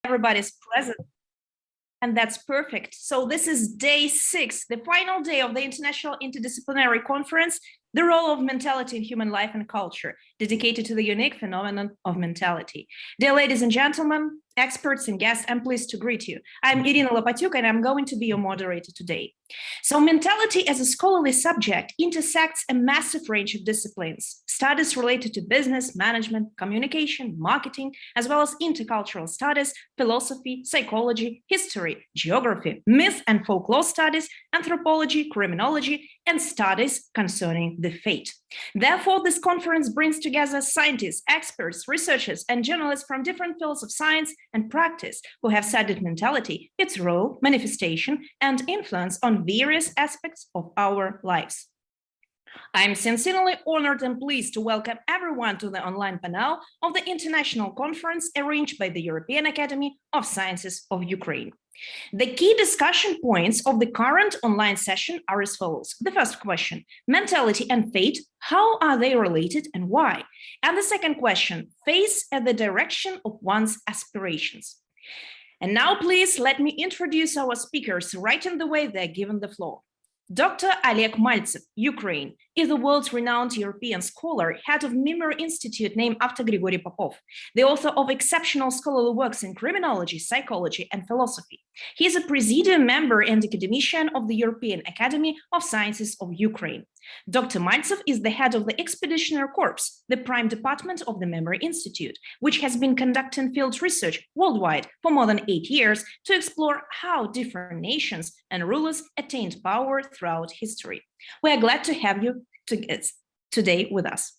everybody's present. And that's perfect. So this is day 6, the final day of the International Interdisciplinary Conference, the role of mentality in human life and culture, dedicated to the unique phenomenon of mentality. Dear ladies and gentlemen, experts and guests, I'm pleased to greet you. I'm Iryna Lopatiuk, and I'm going to be your moderator today. So mentality as a scholarly subject intersects a massive range of disciplines, studies related to business, management, communication, marketing, as well as intercultural studies, philosophy, psychology, history, geography, myth and folklore studies, anthropology, criminology, and studies concerning the fate. Therefore, this conference brings together scientists, experts, researchers, and journalists from different fields of science and practice who have studied mentality, its role, manifestation, and influence on various aspects of our lives. I'm sincerely honored and pleased to welcome everyone to the online panel of the international conference arranged by the European Academy of Sciences of Ukraine. The key discussion points of the current online session are as follows. The first question, mentality and fate, how are they related and why? And the second question, face at the direction of one's aspirations. And now, please, let me introduce our speakers right in the way they're given the floor. Dr. Oleg Maltsev, Ukraine, is the world's renowned European scholar, head of Memory Institute named after Grigory Popov, the author of exceptional scholarly works in criminology, psychology, and philosophy. He is a Presidium member and academician of the European Academy of Sciences of Ukraine. Dr. Maltsev is the head of the Expeditionary Corps, the prime department of the Memory Institute, which has been conducting field research worldwide for more than 8 years to explore how different nations and rulers attained power throughout history. We are glad to have you today with us.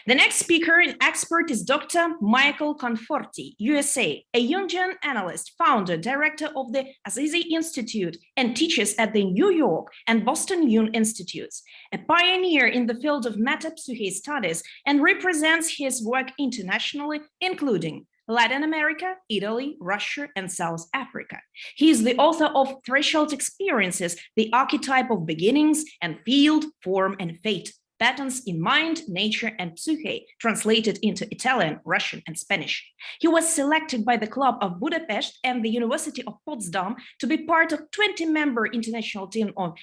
The next speaker and expert is Dr. Michael Conforti, USA, a Jungian analyst, founder, director of the Assisi Institute, and teaches at the New York and Boston Jung Institutes, a pioneer in the field of metapsyche studies, and represents his work internationally, including Latin America, Italy, Russia, and South Africa. He is the author of Threshold Experiences, the Archetype of Beginnings, and Field, Form, and Fate, Patterns in Mind, Nature, and Psyche, translated into Italian, Russian, and Spanish. He was selected by the Club of Budapest and the University of Potsdam to be part of 20-member international team of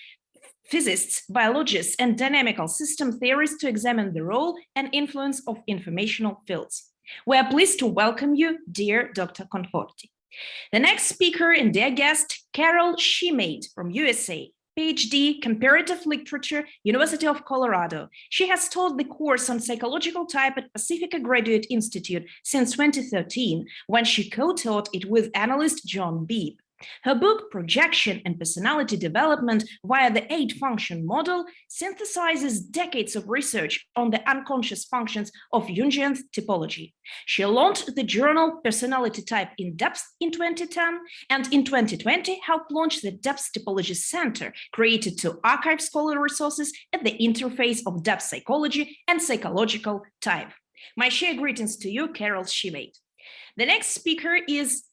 physicists, biologists, and dynamical system theorists to examine the role and influence of informational fields. We are pleased to welcome you, dear Dr. Conforti. The next speaker and dear guest, Carol Shumate from USA, PhD, Comparative Literature, University of Colorado. She has taught the course on psychological type at Pacifica Graduate Institute since 2013, when she co-taught it with analyst John Beebe. Her book, Projection and Personality Development via the 8-Function Model, synthesizes decades of research on the unconscious functions of Jungian typology. She launched the journal Personality Type in Depth in 2010, and in 2020 helped launch the Depth Typology Center, created to archive scholarly resources at the interface of depth psychology and psychological type. My share greetings to you, Carol Shumate. The next speaker is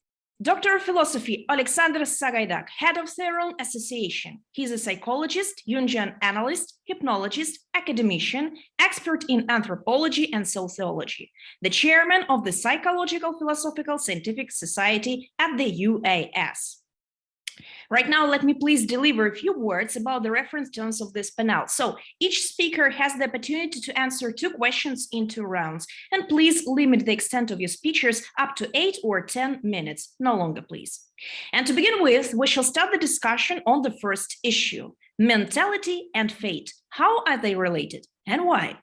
Doctor of Philosophy, Oleksandr Sahaidak, head of Theron Association. He's a psychologist, Jungian analyst, hypnologist, academician, expert in anthropology and sociology, the chairman of the Psychological Philosophical Scientific Society at the UAS. Right now, let me please deliver a few words about the reference terms of this panel. So each speaker has the opportunity to answer 2 questions in 2 rounds, and please limit the extent of your speeches up to 8 or 10 minutes, no longer, please. And to begin with, we shall start the discussion on the first issue, mentality and fate. How are they related and why?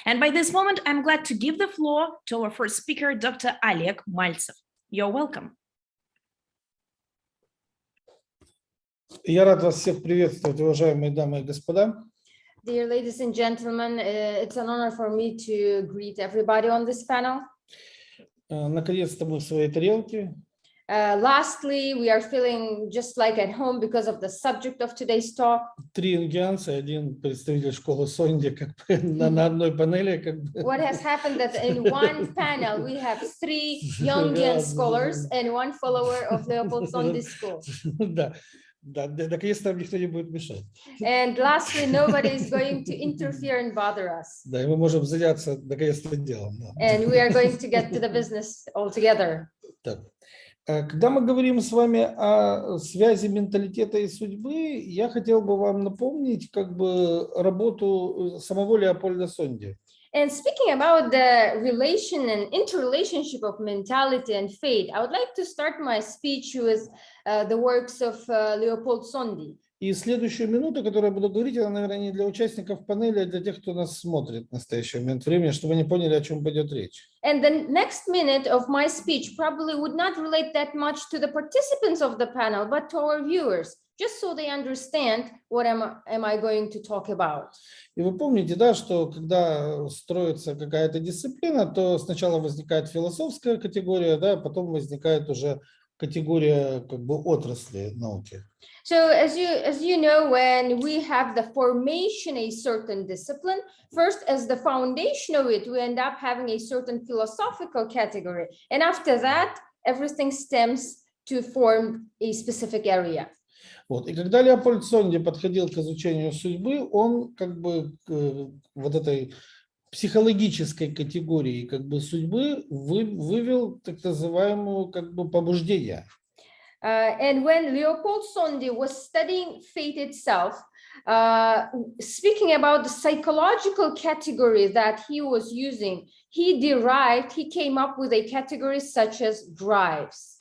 And by this moment, I'm glad to give the floor to our first speaker, Dr. Oleg Maltsev. You're welcome. Я рад вас всех приветствовать, уважаемые дамы и господа. Dear ladies and gentlemen, it's an honor for me to greet everybody on this panel. Наконец-то мы в своей тарелке. Lastly, we are feeling just like at home because of the subject of today's talk. 3 индианца, 1 представитель школы Сонди, как бы на одной панели. Как бы. What has happened that in one panel we have 3 Jungian scholars and 1 follower of Leopold Sondi's school. Да, наконец-то нам никто не будет мешать. And lastly, nobody is going to interfere and bother us. Да, и мы можем заняться наконец-то делом. And we are going to get to the business altogether. Так. Когда мы говорим с вами о связи менталитета и судьбы, я хотел бы вам напомнить как бы работу самого Леопольда Сонди. And speaking about the relation and interrelationship of mentality and fate, I would like to start my speech with the works of Leopold Sondy. И следующую минуту, которую я буду говорить, она, наверное, не для участников панели, а для тех, кто нас смотрит в настоящий момент времени, чтобы они поняли, о чем пойдет речь. And the next minute of my speech probably would not relate that much to the participants of the panel, but to our viewers, just so they understand what am I going to talk about. И вы помните, да, что когда строится какая-то дисциплина, то сначала возникает философская категория, да, потом возникает уже категория как бы отрасли науки. So as you know, when we have the formation a certain discipline, first as the foundation of it, we end up having a certain philosophical category. And after that, everything stems to form a specific area. Вот. И когда Леопольд Сонди подходил к изучению судьбы, он как бы вот этой психологической категории как бы судьбы вывел так называемую как бы побуждение. And when Leopold Sondy was studying fate itself, speaking about the psychological category that he was using, he came up with a category such as drives.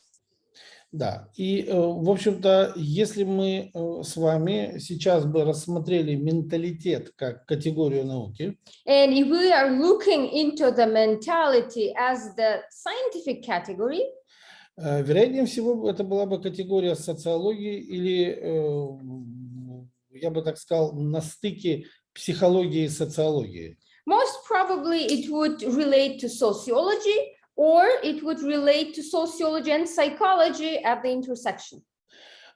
Да, и, в общем-то, если мы с вами сейчас бы рассмотрели менталитет как категорию науки, and if we are looking into the mentality as the scientific category, вероятнее всего, это была бы категория социологии или, я бы так сказал, на стыке психологии и социологии. Most probably it would relate to sociology, or it would relate to sociology and psychology at the intersection.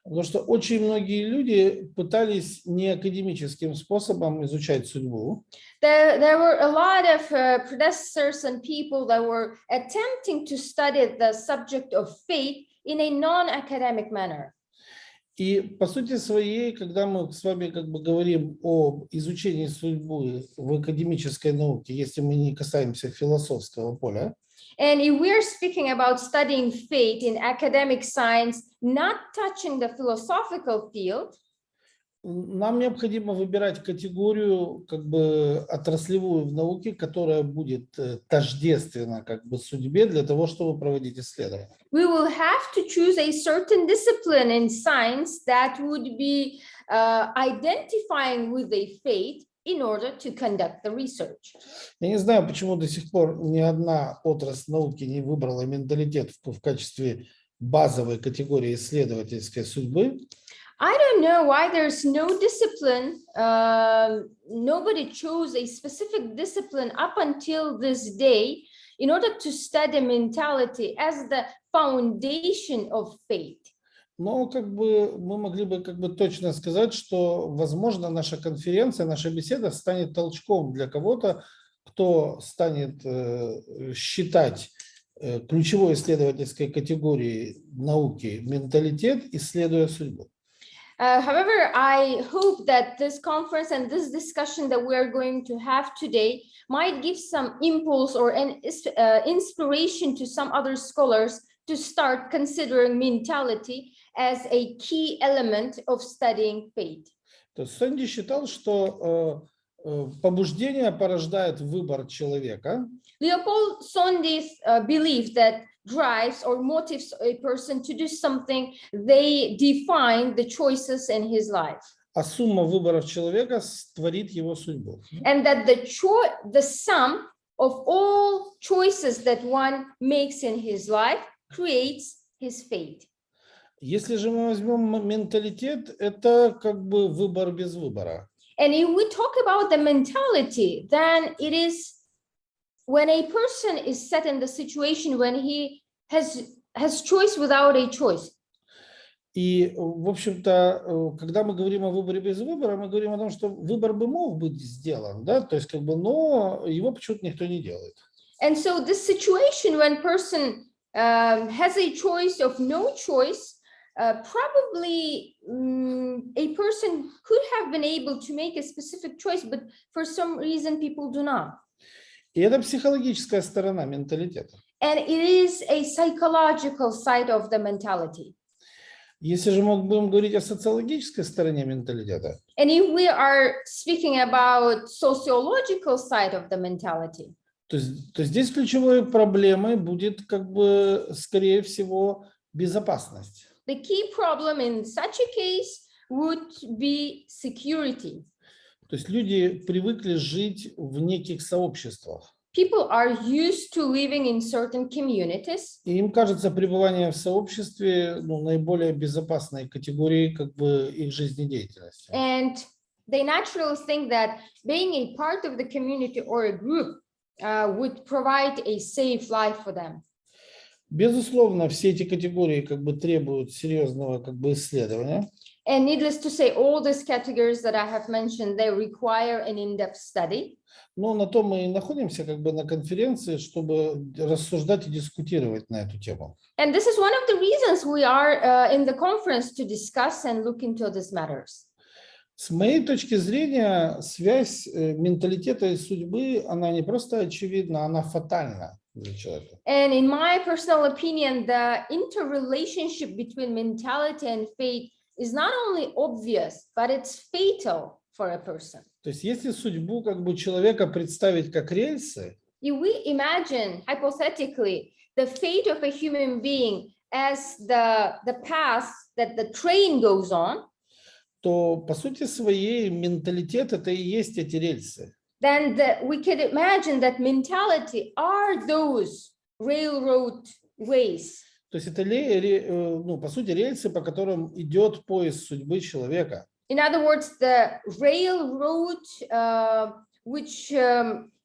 Потому что очень многие люди пытались не академическим способом изучать судьбу. There were a lot of predecessors and people that were attempting to study the subject of fate in a non-academic manner. И по сути своей, когда мы с вами как бы говорим о изучении судьбы в академической науке, если мы не касаемся философского поля, and if we're speaking about studying fate in academic science, not touching the philosophical field, нам необходимо выбирать категорию как бы отраслевую в науке, которая будет тождественна как бы судьбе для того, чтобы проводить исследования. We will have to choose a certain discipline in science that would be identifying with a fate in order to conduct the research. Я не знаю, почему до сих пор ни одна отрасль науки не выбрала менталитет в качестве базовой категории исследовательской судьбы. I don't know why there's no discipline. Nobody chose a specific discipline up until this day in order to study mentality as the foundation of fate. Но как бы мы могли бы как бы точно сказать, что, возможно, наша конференция, наша беседа станет толчком для кого-то, кто станет считать ключевой исследовательской категорией науки менталитет, исследуя судьбу. However, I hope that this conference and this discussion that we are going to have today might give some impulse or an inspiration to some other scholars to start considering mentality as a key element of studying fate. То есть Сонди считал, что побуждение порождает выбор человека. Leopold Sondy believed that drives or motives a person to do something, they define the choices in his life. А сумма выборов человека творит его судьбу. And that the sum of all choices that one makes in his life creates his fate. Если же мы возьмем менталитет, это как бы выбор без выбора. And if we talk about the mentality, then it is when a person is set in the situation when he has choice without a choice. И, в общем-то, когда мы говорим о выборе без выбора, мы говорим о том, что выбор бы мог быть сделан, да, то есть как бы, но его почему-то никто не делает. And so this situation when person has a choice of no choice, probably a person could have been able to make a specific choice, but for some reason people do not. И это психологическая сторона менталитета. And it is a psychological side of the mentality. Если же мы будем говорить о социологической стороне менталитета, And if we are speaking about sociological side of the mentality, то здесь ключевой проблемой будет, как бы, скорее всего, безопасность. the key problem in such a case would be security. То есть люди привыкли жить в неких сообществах. People are used to living in certain communities. И им кажется пребывание в сообществе наиболее безопасной категорией, как бы, их жизнедеятельности. And they naturally think that being a part of the community or a group would provide a safe life for them. Безусловно, все эти категории, как бы, требуют серьезного, как бы, исследования. And needless to say, all these categories that I have mentioned, they require an in-depth study. Но на то мы и находимся, как бы, на конференции, чтобы рассуждать и дискутировать на эту тему. And this is one of the reasons we are in the conference to discuss and look into these matters. С моей точки зрения, связь менталитета и судьбы, она не просто очевидна, она фатальна для человека. And in my personal opinion, the interrelationship between mentality and fate is not only obvious, but it's fatal for a person. То есть если судьбу, как бы, человека представить как рельсы, If we imagine hypothetically the fate of a human being as the path that the train goes on, то по сути своей менталитет это и есть эти рельсы. then we can imagine that mentality are those railroad ways. То есть это по сути рельсы, по которым идет поезд судьбы человека. In other words, the railroad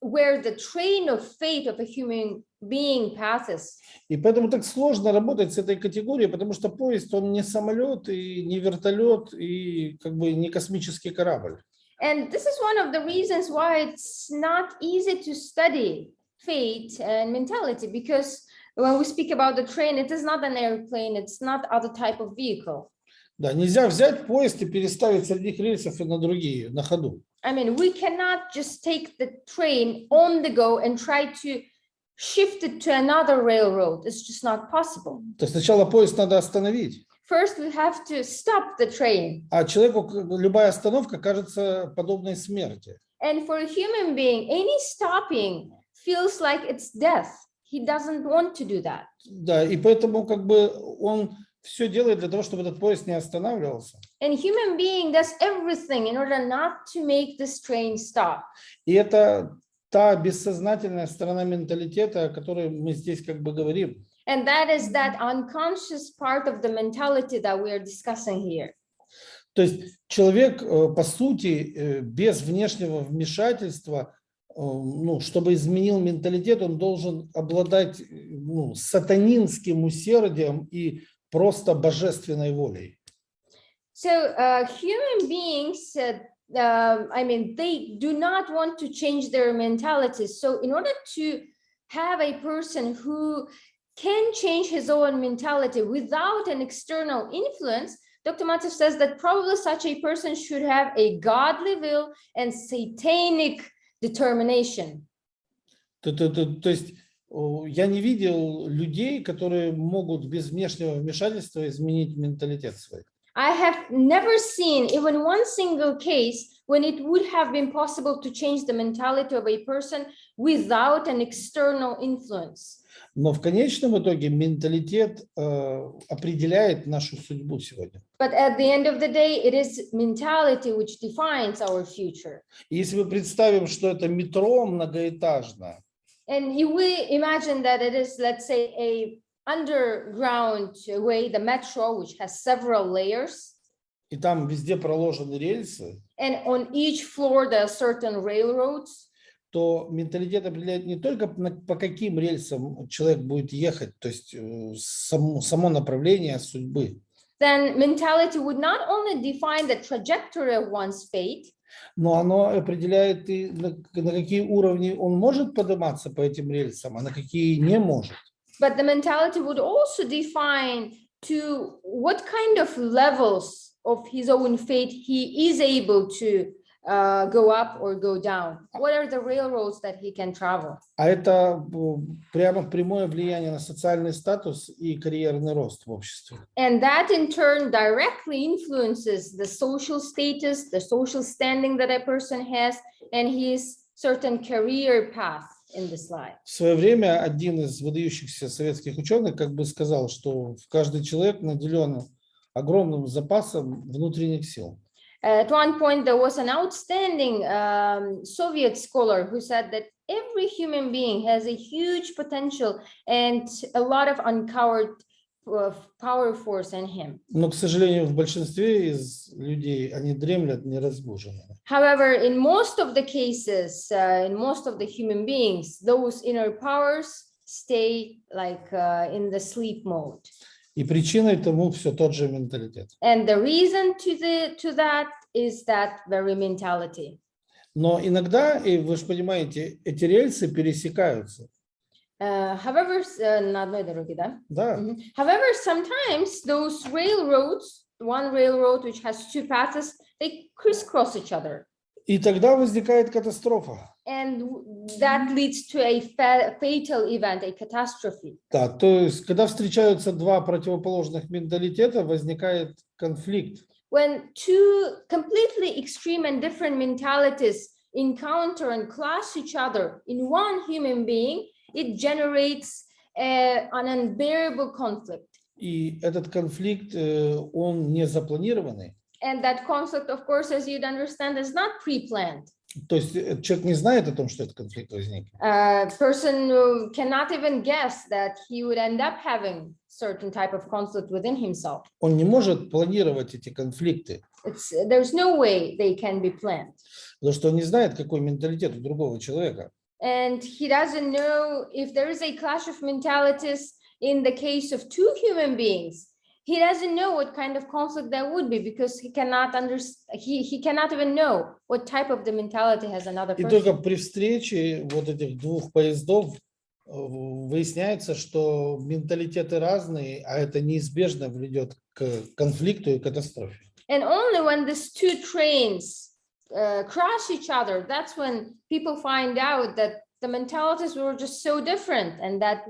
where the train of fate of a human being passes. И поэтому так сложно работать с этой категорией, потому что поезд, он не самолет, и не вертолет, и, как бы, не космический корабль. And this is one of the reasons why it's not easy to study fate and mentality, because when we speak about the train, it is not an airplane, it's not other type of vehicle. Да, нельзя взять поезд и переставить с одних рельсов и на другие, на ходу. I mean, we cannot just take the train on the go and try to shift it to another railroad. It's just not possible. То есть сначала поезд надо остановить. First, we have to stop the train. А человеку любая остановка кажется подобной смерти. And for a human being, any stopping feels like it's death. He doesn't want to do that. Да, и поэтому, как бы, он все делает для того, чтобы этот поезд не останавливался. And human being does everything in order not to make this train stop. И это та бессознательная сторона менталитета, о которой мы здесь, как бы, говорим. And that is that unconscious part of the mentality that we are discussing here. То есть человек, по сути, без внешнего вмешательства, чтобы изменил менталитет, он должен обладать сатанинским усердием и просто божественной волей. So human beings, they do not want to change their mentality. So in order to have a person who can change his own mentality without an external influence, Dr. Maltsev says that probably such a person should have a godly will and satanic determination. То есть я не видел людей, которые могут без внешнего вмешательства изменить менталитет свой. I have never seen even one single case when it would have been possible to change the mentality of a person without an external influence. Но в конечном итоге менталитет определяет нашу судьбу сегодня. But at the end of the day, it is mentality which defines our future. Если мы представим, что это метро многоэтажное, and if we imagine that it is, let's say, a underground way, the metro, which has several layers, и там везде проложены рельсы, and on each floor there are certain railroads, то менталитет определяет не только по каким рельсам человек будет ехать, то есть само направление судьбы. Then mentality would not only define the trajectory of one's fate, но оно определяет и на какие уровни он может подниматься по этим рельсам, а на какие не может. But the mentality would also define to what kind of levels of his own fate he is able to go up or go down? What are the railroads that he can travel? А это прямо прямое влияние на социальный статус и карьерный рост в обществе. And that in turn directly influences the social status, the social standing that a person has, and his certain career path in this life. В свое время один из выдающихся советских ученых как бы сказал, что каждый человек наделен огромным запасом внутренних сил. At one point, there was an outstanding Soviet scholar who said that every human being has a huge potential and a lot of uncovered power force in him. Но, к сожалению, в большинстве из людей они дремлят неразбуженными. However, in most of the cases, in most of the human beings, those inner powers stay like in the sleep mode. И причиной тому все тот же менталитет. And the reason to that is that very mentality. Но иногда, и вы же понимаете, эти рельсы пересекаются. However, на одной дороге, да? Да. However, sometimes those railroads, one railroad which has two paths, they crisscross each other. И тогда возникает катастрофа. And that leads to a fatal event, a catastrophe. Да, то есть, когда встречаются два противоположных менталитета, возникает конфликт. When two completely extreme and different mentalities encounter and clash each other in one human being, it generates an unbearable conflict. И этот конфликт, он не запланированный. And that conflict, of course, as you'd understand, is not pre-planned. То есть человек не знает о том, что этот конфликт возник. Person cannot even guess that he would end up having certain type of conflict within himself. Он не может планировать эти конфликты. There's no way they can be planned. Потому что он не знает, какой менталитет у другого человека. And he doesn't know if there is a clash of mentalities in the case of two human beings. He doesn't know what kind of conflict that would be because he cannot he cannot even know what type of the mentality has another И person. только при встрече вот этих двух поездов выясняется, что менталитеты разные, а это неизбежно ведет к конфликту и катастрофе. And only when these two trains crash each other, that's when people find out that the mentalities were just so different and that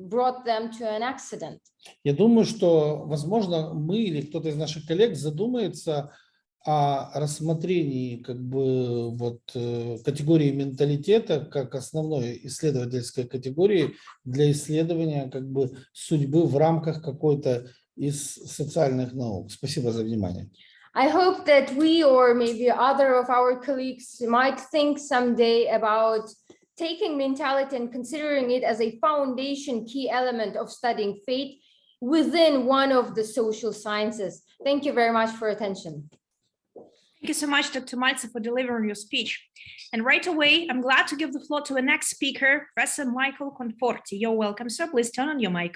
brought them to an accident. Я думаю, что, возможно, мы или кто-то из наших коллег задумается о рассмотрении как бы вот категории менталитета как основной исследовательской категории для исследования как бы судьбы в рамках какой-то из социальных наук. Спасибо за внимание. I hope that we or maybe other of our colleagues might think someday about taking mentality and considering it as a foundation key element of studying fate within one of the social sciences. Thank you very much for attention. Thank you so much, Dr. Maltsev, for delivering your speech. And right away, I'm glad to give the floor to the next speaker, Professor Michael Conforti. You're welcome, sir. Please turn on your mic.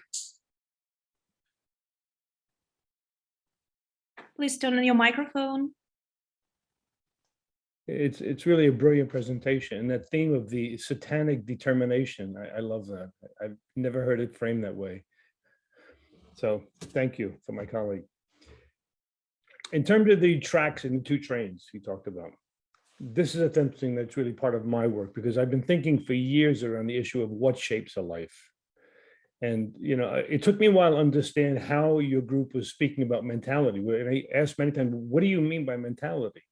Please turn on your microphone. It's really a brilliant presentation, and that theme of the satanic determination, I love that. I've never heard it framed that way. So thank you for my colleague. In terms of the tracks and the two trains he talked about, this is something that's really part of my work because I've been thinking for years around the issue of what shapes a life. And, you know, it took me a while to understand how your group was speaking about mentality. And I asked many times, what do you mean by mentality?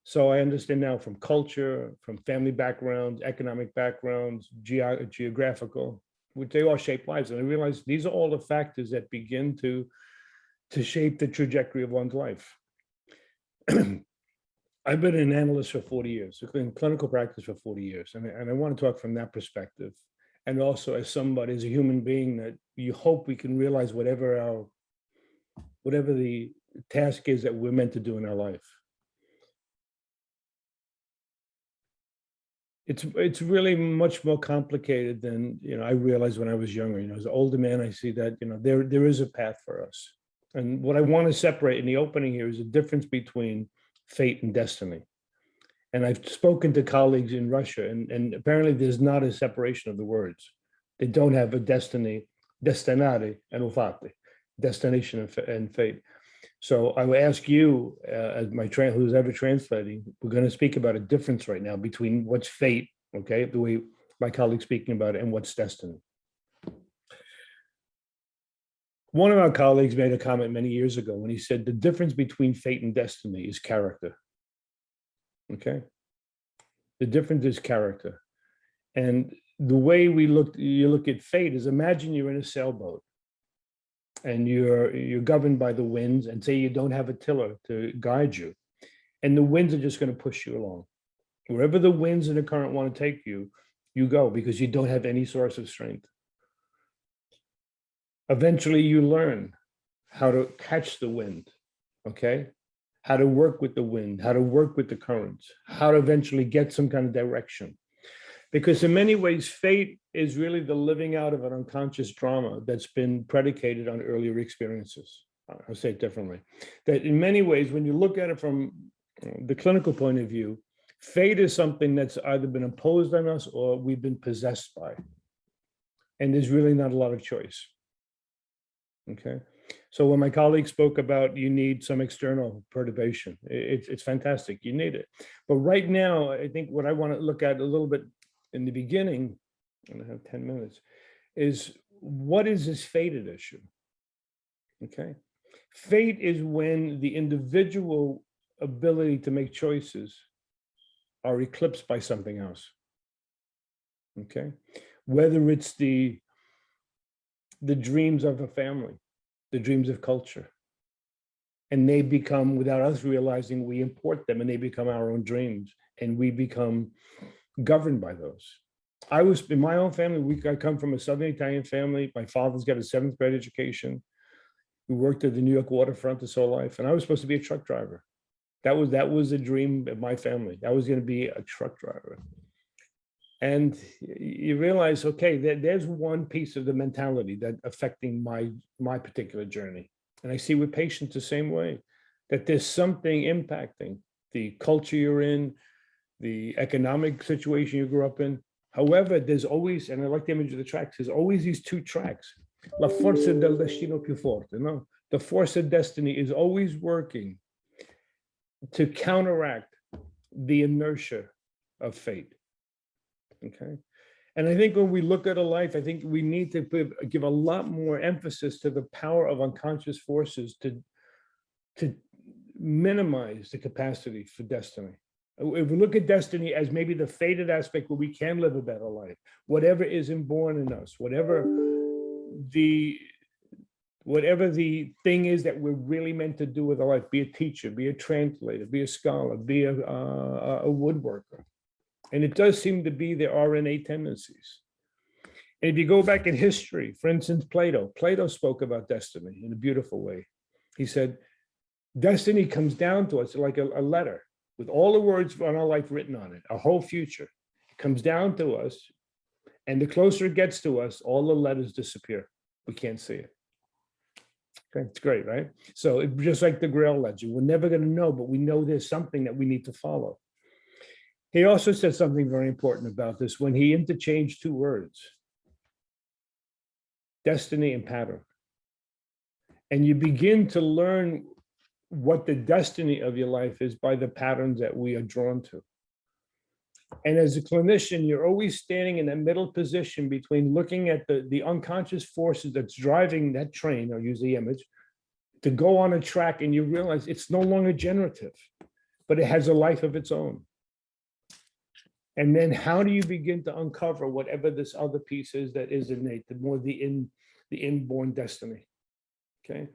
So I understand now from culture, from family backgrounds, economic backgrounds, geographical, which they all shape lives. And I realized these are all the factors that begin to shape the trajectory of one's life. I've been an analyst for 40 years, in clinical practice for 40 years. And I want to talk from that perspective. And also as somebody, as a human being, that you hope we can realize whatever the task is that we're meant to do in our life. It's really much more complicated than, you know, I realized when I was younger. You know, as an older man, I see that, you know, there is a path for us. And what I want to separate in the opening here is the difference between fate and destiny. And I've spoken to colleagues in Russia, and apparently there's not a separation of the words. They don't have a destiny, destinare and ufate, destination and fate. So I will ask you, as who's ever translating, we're going to speak about a difference right now between what's fate, okay, the way my colleague's speaking about it, and what's destiny. One of our colleagues made a comment many years ago when he said the difference between fate and destiny is character. Okay, the difference is character, and the way you look at fate is, imagine you're in a sailboat, and you're governed by the winds, and say you don't have a tiller to guide you, and the winds are just going to push you along. Wherever the winds and the current want to take you, you go, because you don't have any source of strength. Eventually you learn how to catch the wind, okay? How to work with the wind, how to work with the currents, how to eventually get some kind of direction. Because in many ways, fate is really the living out of an unconscious drama that's been predicated on earlier experiences. I'll say it differently. That in many ways, when you look at it from the clinical point of view, fate is something that's either been imposed on us or we've been possessed by. And there's really not a lot of choice. Okay. So when my colleague spoke about you need some external perturbation, it's fantastic. You need it. But right now, I think what I want to look at a little bit in the beginning, and I have 10 minutes, is what is this fated issue? Okay. Fate is when the individual ability to make choices are eclipsed by something else. Okay. Whether it's the dreams of a family, the dreams of culture, and they become, without us realizing, we import them, and they become our own dreams, and we become governed by those. I was, in my own family, I come from a Southern Italian family. My father's got a 7th grade education. We worked at the New York waterfront his whole life, and I was supposed to be a truck driver. That was a dream of my family. I was going to be a truck driver. And you realize, okay, there's one piece of the mentality that affecting my particular journey. And I see with patients the same way, that there's something impacting the culture you're in, the economic situation you grew up in. However, there's always, and I like the image of the tracks, there's always these two tracks. La forza del destino più forte, no? The force of destiny is always working to counteract the inertia of fate. Okay. And I think when we look at a life, I think we need to give a lot more emphasis to the power of unconscious forces to minimize the capacity for destiny. If we look at destiny as maybe the fated aspect where we can live a better life, whatever is inborn in us, whatever the thing is that we're really meant to do with our life, be a teacher, be a translator, be a scholar, be a woodworker. And it does seem to be there are innate tendencies. And if you go back in history, for instance, Plato spoke about destiny in a beautiful way. He said, destiny comes down to us like a letter with all the words on our life written on it, our whole future. It comes down to us, and the closer it gets to us, all the letters disappear. We can't see it. Okay, it's great, right? So it's just like the Grail legend. We're never going to know, but we know there's something that we need to follow. He also said something very important about this when he interchanged two words, destiny and pattern. And you begin to learn what the destiny of your life is by the patterns that we are drawn to. And as a clinician, you're always standing in that middle position between looking at the unconscious forces that's driving that train, I'll use the image, to go on a track, and you realize it's no longer generative, but it has a life of its own. And then how do you begin to uncover whatever this other piece is that is innate, the more the inborn destiny? Okay.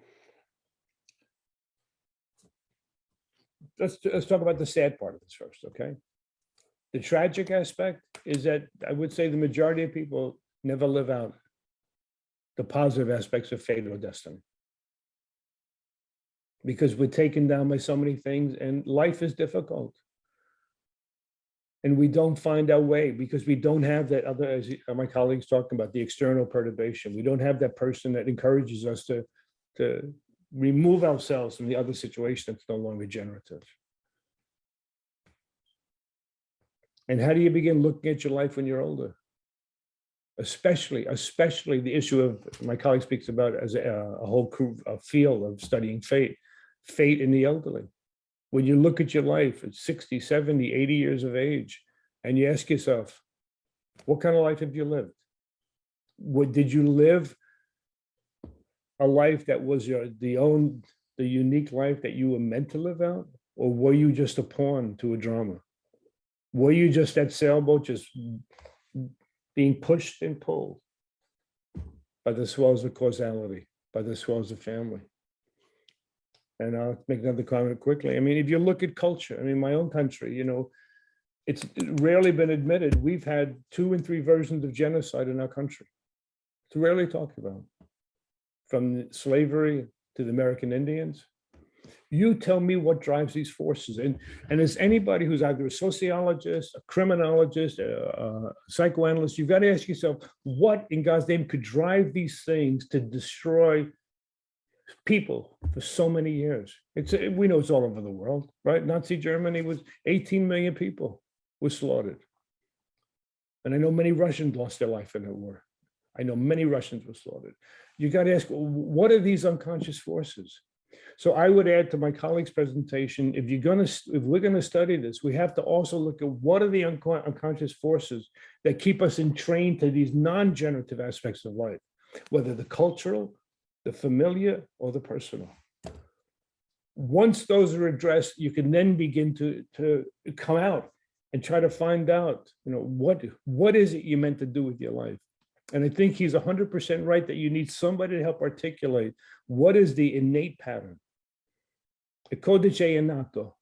Let's talk about the sad part of this first, okay? The tragic aspect is that I would say the majority of people never live out the positive aspects of fate or destiny, because we're taken down by so many things, and life is difficult. And we don't find our way because we don't have that other, as my colleagues talking about, the external perturbation. We don't have that person that encourages us to remove ourselves from the other situation that's no longer generative. And how do you begin looking at your life when you're older? Especially the issue of, my colleague speaks about as a whole field of studying fate. fate in the elderly. When you look at your life at 60, 70, 80 years of age, and you ask yourself, what kind of life have you lived? Did you live a life that was the unique life that you were meant to live out? Or were you just a pawn to a drama? Were you just that sailboat just being pushed and pulled by the swells of causality, by the swells of family? And I'll make another comment quickly. I mean, if you look at culture, I mean, my own country, it's rarely been admitted. We've had 2 and 3 versions of genocide in our country. It's rarely talked about. From slavery to the American Indians. You tell me what drives these forces. And as anybody who's either a sociologist, a criminologist, a psychoanalyst, you've got to ask yourself, what in God's name could drive these things to destroy people for so many years? We know it's all over the world, right? Nazi Germany was 18 million people were slaughtered. And I know many Russians lost their life in that war. I know many Russians were slaughtered. You got to ask, what are these unconscious forces? So I would add to my colleague's presentation, if we're going to study this, we have to also look at what are the unconscious forces that keep us entrained to these non-generative aspects of life, whether the cultural, the familiar, or the personal. Once those are addressed, you can then begin to come out and try to find out, what is it you meant to do with your life? And I think he's 100% right that you need somebody to help articulate what is the innate pattern. The codice innato,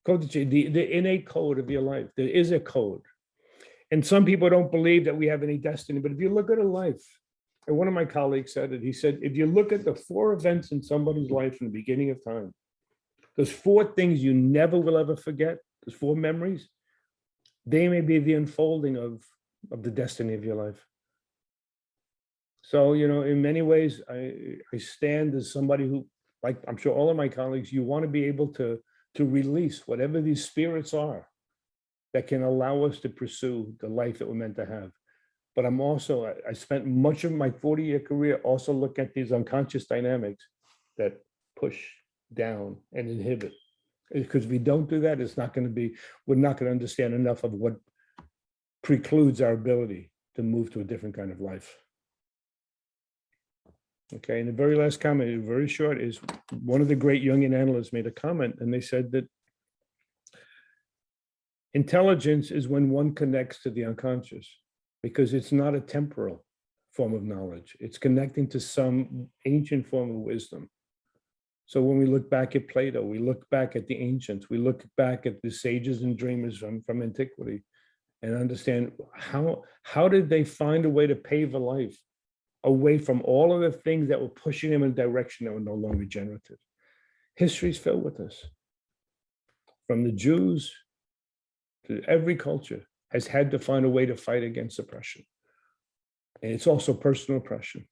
the innate code of your life. There is a code. And some people don't believe that we have any destiny, but if you look at a life, and one of my colleagues said it, he said, if you look at the 4 events in somebody's life from the beginning of time, there's 4 things you never will ever forget, there's 4 memories, they may be the unfolding of the destiny of your life. So, in many ways, I stand as somebody who, like I'm sure all of my colleagues, you want to be able to release whatever these spirits are that can allow us to pursue the life that we're meant to have. But I spent much of my 40-year career also looking at these unconscious dynamics that push down and inhibit. Because if we don't do that, we're not going to understand enough of what precludes our ability to move to a different kind of life. Okay, and the very last comment, very short, is one of the great Jungian analysts made a comment, and they said that intelligence is when one connects to the unconscious, because it's not a temporal form of knowledge. It's connecting to some ancient form of wisdom. So when we look back at Plato, we look back at the ancients, we look back at the sages and dreamers from antiquity, and understand how did they find a way to pave a life away from all of the things that were pushing them in a direction that were no longer generative. History's filled with this. From the Jews to every culture has had to find a way to fight against oppression. And it's also personal oppression.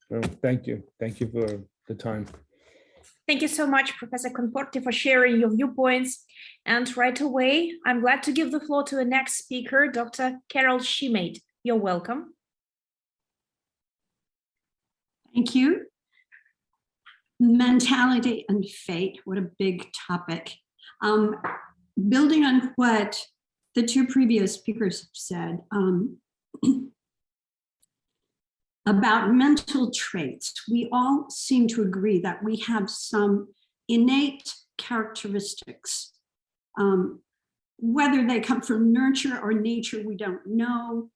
Well, thank you. Thank you for the time. Thank you so much, Professor Conforti, for sharing your viewpoints. And right away, I'm glad to give the floor to the next speaker, Dr. Carol Shumate. You're welcome. Thank you. Mentality and fate, what a big topic. Building on what the 2 previous speakers have said about mental traits, we all seem to agree that we have some innate characteristics. Whether they come from nurture or nature, we don't know.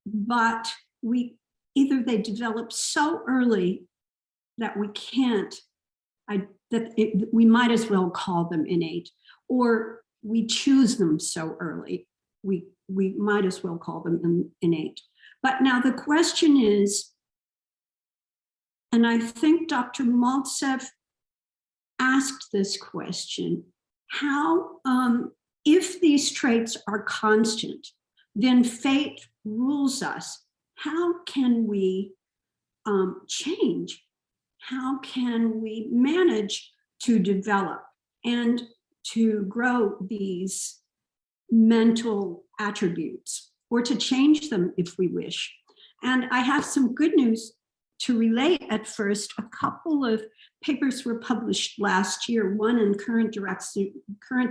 But they develop so early that we can't, we might as well call them innate, or we choose them so early, we might as well call them innate. But now the question is, and I think Dr. Maltsev asked this question, how, if these traits are constant, then fate rules us. How can we change? How can we manage to develop and to grow these mental attributes, or to change them if we wish? And I have some good news to relate at first. A couple of papers were published last year, one in Current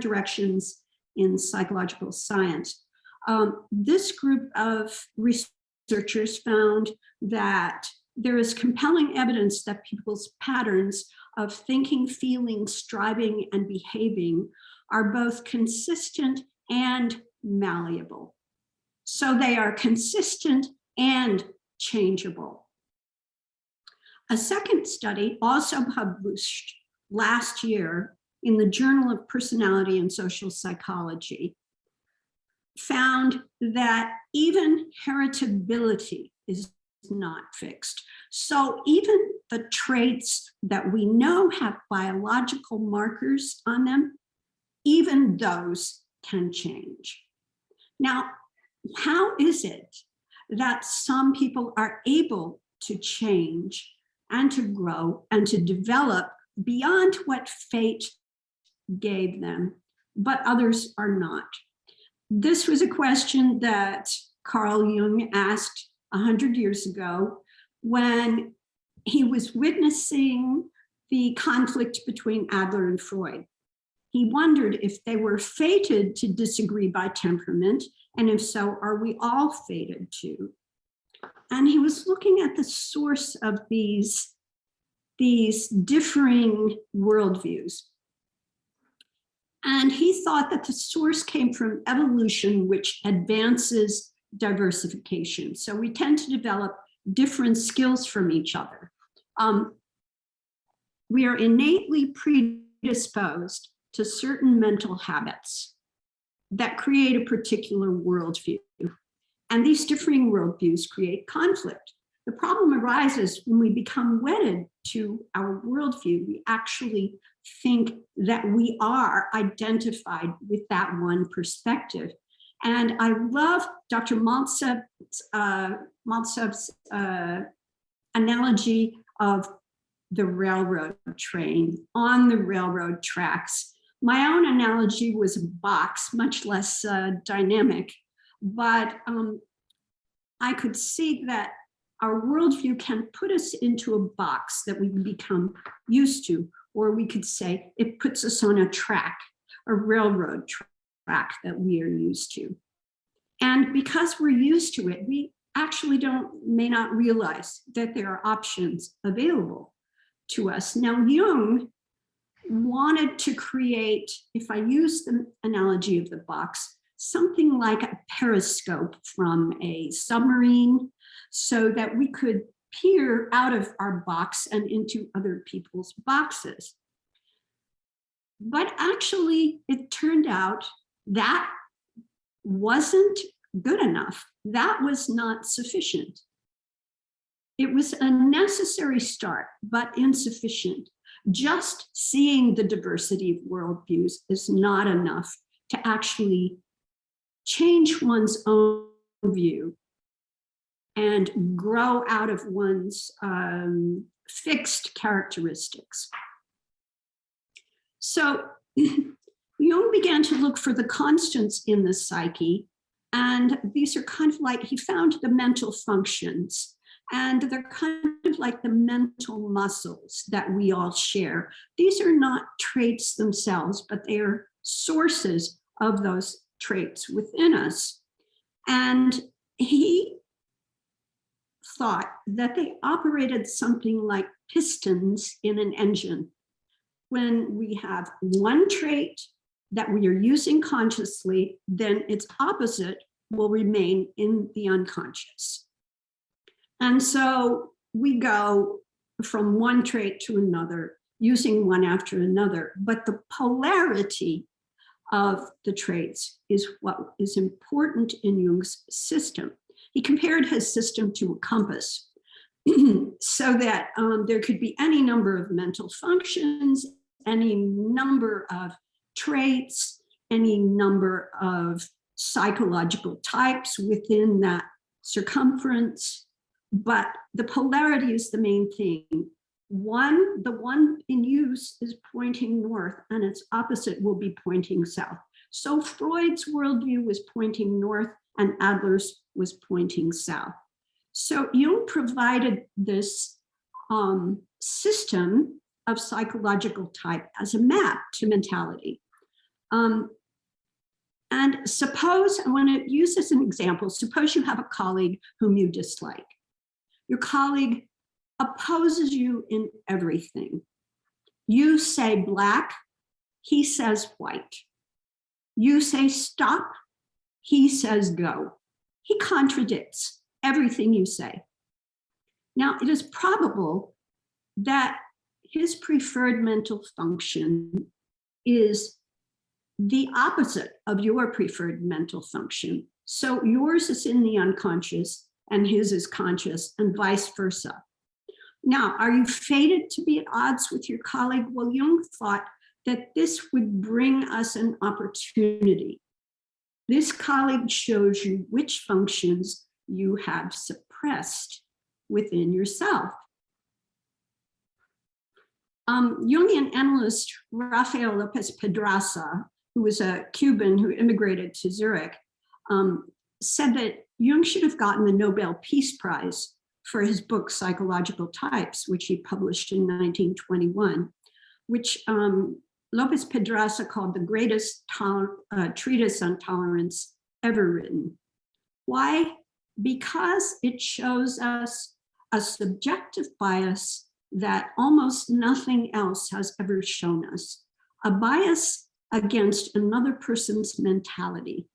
Directions in Psychological Science. This group of researchers found that there is compelling evidence that people's patterns of thinking, feeling, striving, and behaving are both consistent and malleable. So they are consistent and changeable. A second study, also published last year in the Journal of Personality and Social Psychology, found that even heritability is not fixed. So even the traits that we know have biological markers on them, even those can change. Now, how is it that some people are able to change and to grow and to develop beyond what fate gave them, but others are not? This was a question that Carl Jung asked 100 years ago when he was witnessing the conflict between Adler and Freud. He wondered if they were fated to disagree by temperament, and if so, are we all fated to? And he was looking at the source of these differing worldviews. And he thought that the source came from evolution, which advances diversification. So we tend to develop different skills from each other. We are innately predisposed to certain mental habits that create a particular worldview. And these differing worldviews create conflict. The problem arises when we become wedded to our worldview. We actually think that we are identified with that one perspective. And I love Dr. Maltsev's analogy of the railroad train on the railroad tracks. My own analogy was a box, much less dynamic, but I could see that our worldview can put us into a box that we become used to, or we could say it puts us on a track, a railroad track that we are used to. And because we're used to it, we actually may not realize that there are options available to us. Now, Jung wanted to create, if I use the analogy of the box, something like a periscope from a submarine so that we could peer out of our box and into other people's boxes. But actually, it turned out that wasn't good enough. That was not sufficient. It was a necessary start, but insufficient. Just seeing the diversity of worldviews is not enough to actually change one's own view and grow out of one's fixed characteristics. So Jung began to look for the constants in the psyche, and these are kind of like, he found the mental functions, and they're kind of like the mental muscles that we all share. These are not traits themselves, but they are sources of those traits within us. And he thought that they operated something like pistons in an engine. When we have one trait that we are using consciously, then its opposite will remain in the unconscious. And so we go from one trait to another, using one after another, but the polarity of the traits is what is important in Jung's system. He compared his system to a compass so that there could be any number of mental functions, any number of traits, any number of psychological types within that circumference, but the polarity is the main thing. The one in use is pointing north and its opposite will be pointing south. So Freud's worldview was pointing north and Adler's was pointing south. So Jung provided this system of psychological type as a map to mentality. And suppose, I want to use this as an example, suppose you have a colleague whom you dislike. Your colleague opposes you in everything. You say black, he says white. You say stop, he says go. He contradicts everything you say. Now, it is probable that his preferred mental function is the opposite of your preferred mental function. So yours is in the unconscious and his is conscious, and vice versa. Now, are you fated to be at odds with your colleague? Well, Jung thought that this would bring us an opportunity. This colleague shows you which functions you have suppressed within yourself. Jungian analyst Rafael López Pedraza, who was a Cuban who immigrated to Zurich, said that Jung should have gotten the Nobel Peace Prize for his book Psychological Types, which he published in 1921, which López Pedraza called the greatest treatise on tolerance ever written. Why? Because it shows us a subjective bias that almost nothing else has ever shown us, a bias against another person's mentality.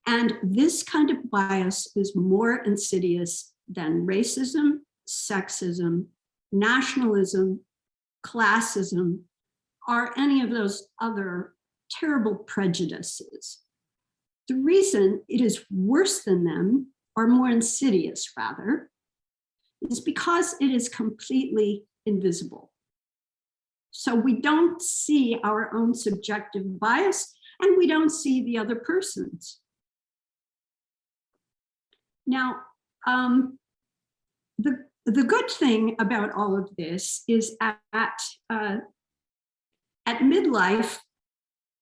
And this kind of bias is more insidious than racism, sexism, nationalism, classism, or any of those other terrible prejudices. The reason it is worse than them, or more insidious rather, is because it is completely invisible. So we don't see our own subjective bias and we don't see the other person's. Now, the good thing about all of this is at midlife,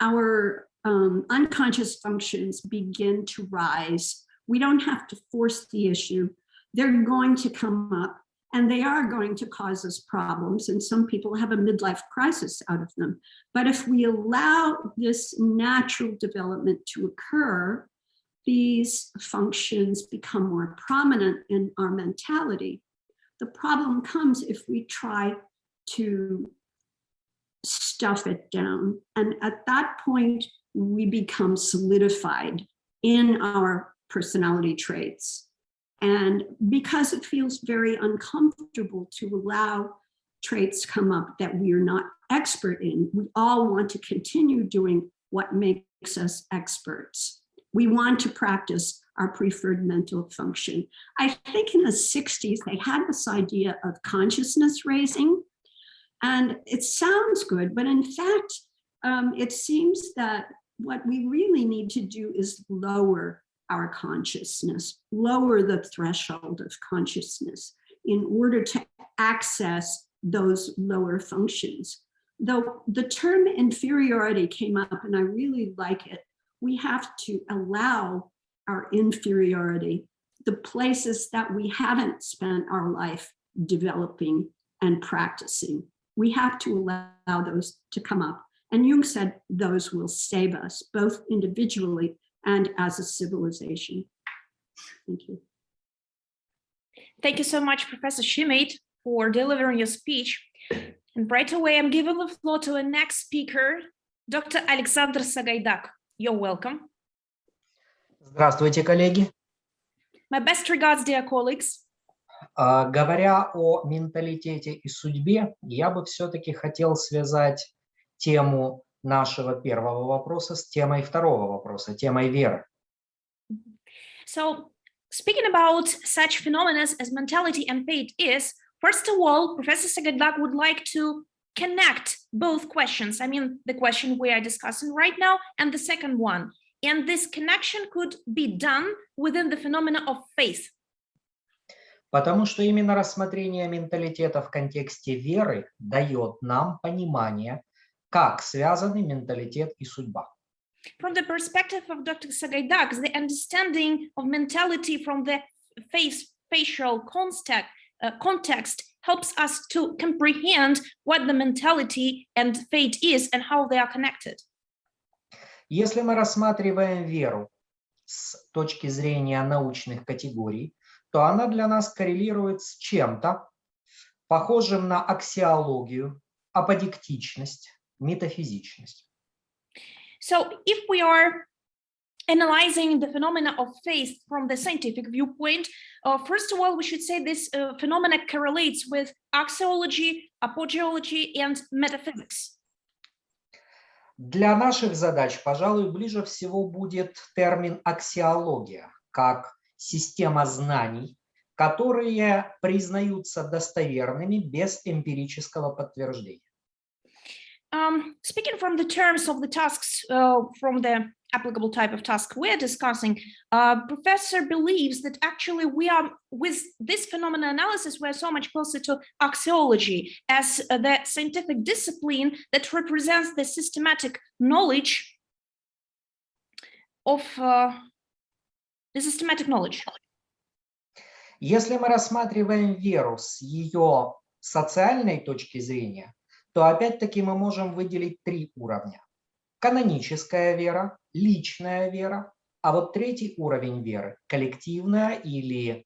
our unconscious functions begin to rise. We don't have to force the issue. They're going to come up and they are going to cause us problems. And some people have a midlife crisis out of them. But if we allow this natural development to occur, these functions become more prominent in our mentality. The problem comes if we try to stuff it down. And at that point, we become solidified in our personality traits. And because it feels very uncomfortable to allow traits come up that we are not expert in, we all want to continue doing what makes us experts. We want to practice our preferred mental function. I think in the 60s, they had this idea of consciousness raising. And it sounds good, but in fact, it seems that what we really need to do is lower our consciousness, lower the threshold of consciousness in order to access those lower functions. Though the term inferiority came up and I really like it, we have to allow our inferiority, the places that we haven't spent our life developing and practicing. We have to allow those to come up. And Jung said those will save us, both individually and as a civilization. Thank you. Thank you so much, Professor Shumate, for delivering your speech. And right away, I'm giving the floor to our next speaker, Dr. Oleksandr Sahaidak. You're welcome. Здравствуйте, коллеги. My best regards, dear colleagues. Говоря о менталитете и судьбе, я бы все-таки хотел связать тему нашего первого вопроса с темой второго вопроса, темой веры. So, speaking about such phenomena as mentality and fate is, first of all, Professor Sahaidak would like to connect both questions. I mean, the question we are discussing right now and the second one. And this connection could be done within the phenomena of faith. Потому что именно рассмотрение менталитета в контексте веры дает нам понимание, как связаны менталитет и судьба. From the perspective of Dr. Sahaidak, the understanding of mentality from the facial context helps us to comprehend what the mentality and fate is and how they are connected. Если мы рассматриваем веру с точки зрения научных категорий, то она для нас коррелирует с чем-то, похожим на аксиологию, аподиктичность, метафизичность. So if we are analyzing the phenomena of faith from the scientific viewpoint, first of all, we should say this phenomena correlates with axiology, apogeology, and metaphysics. Для наших задач, пожалуй, ближе всего будет термин аксиология, как система знаний, которые признаются достоверными без эмпирического подтверждения. Speaking from the terms of the tasks from the applicable type of task we're discussing, professor believes that actually we are, with this phenomena analysis, we're so much closer to axiology as the scientific discipline that represents the systematic knowledge of the systematic knowledge. Если мы рассматриваем веру с ее социальной точки зрения, то опять-таки мы можем выделить три уровня. Каноническая вера, личная вера, а вот третий уровень веры, коллективная или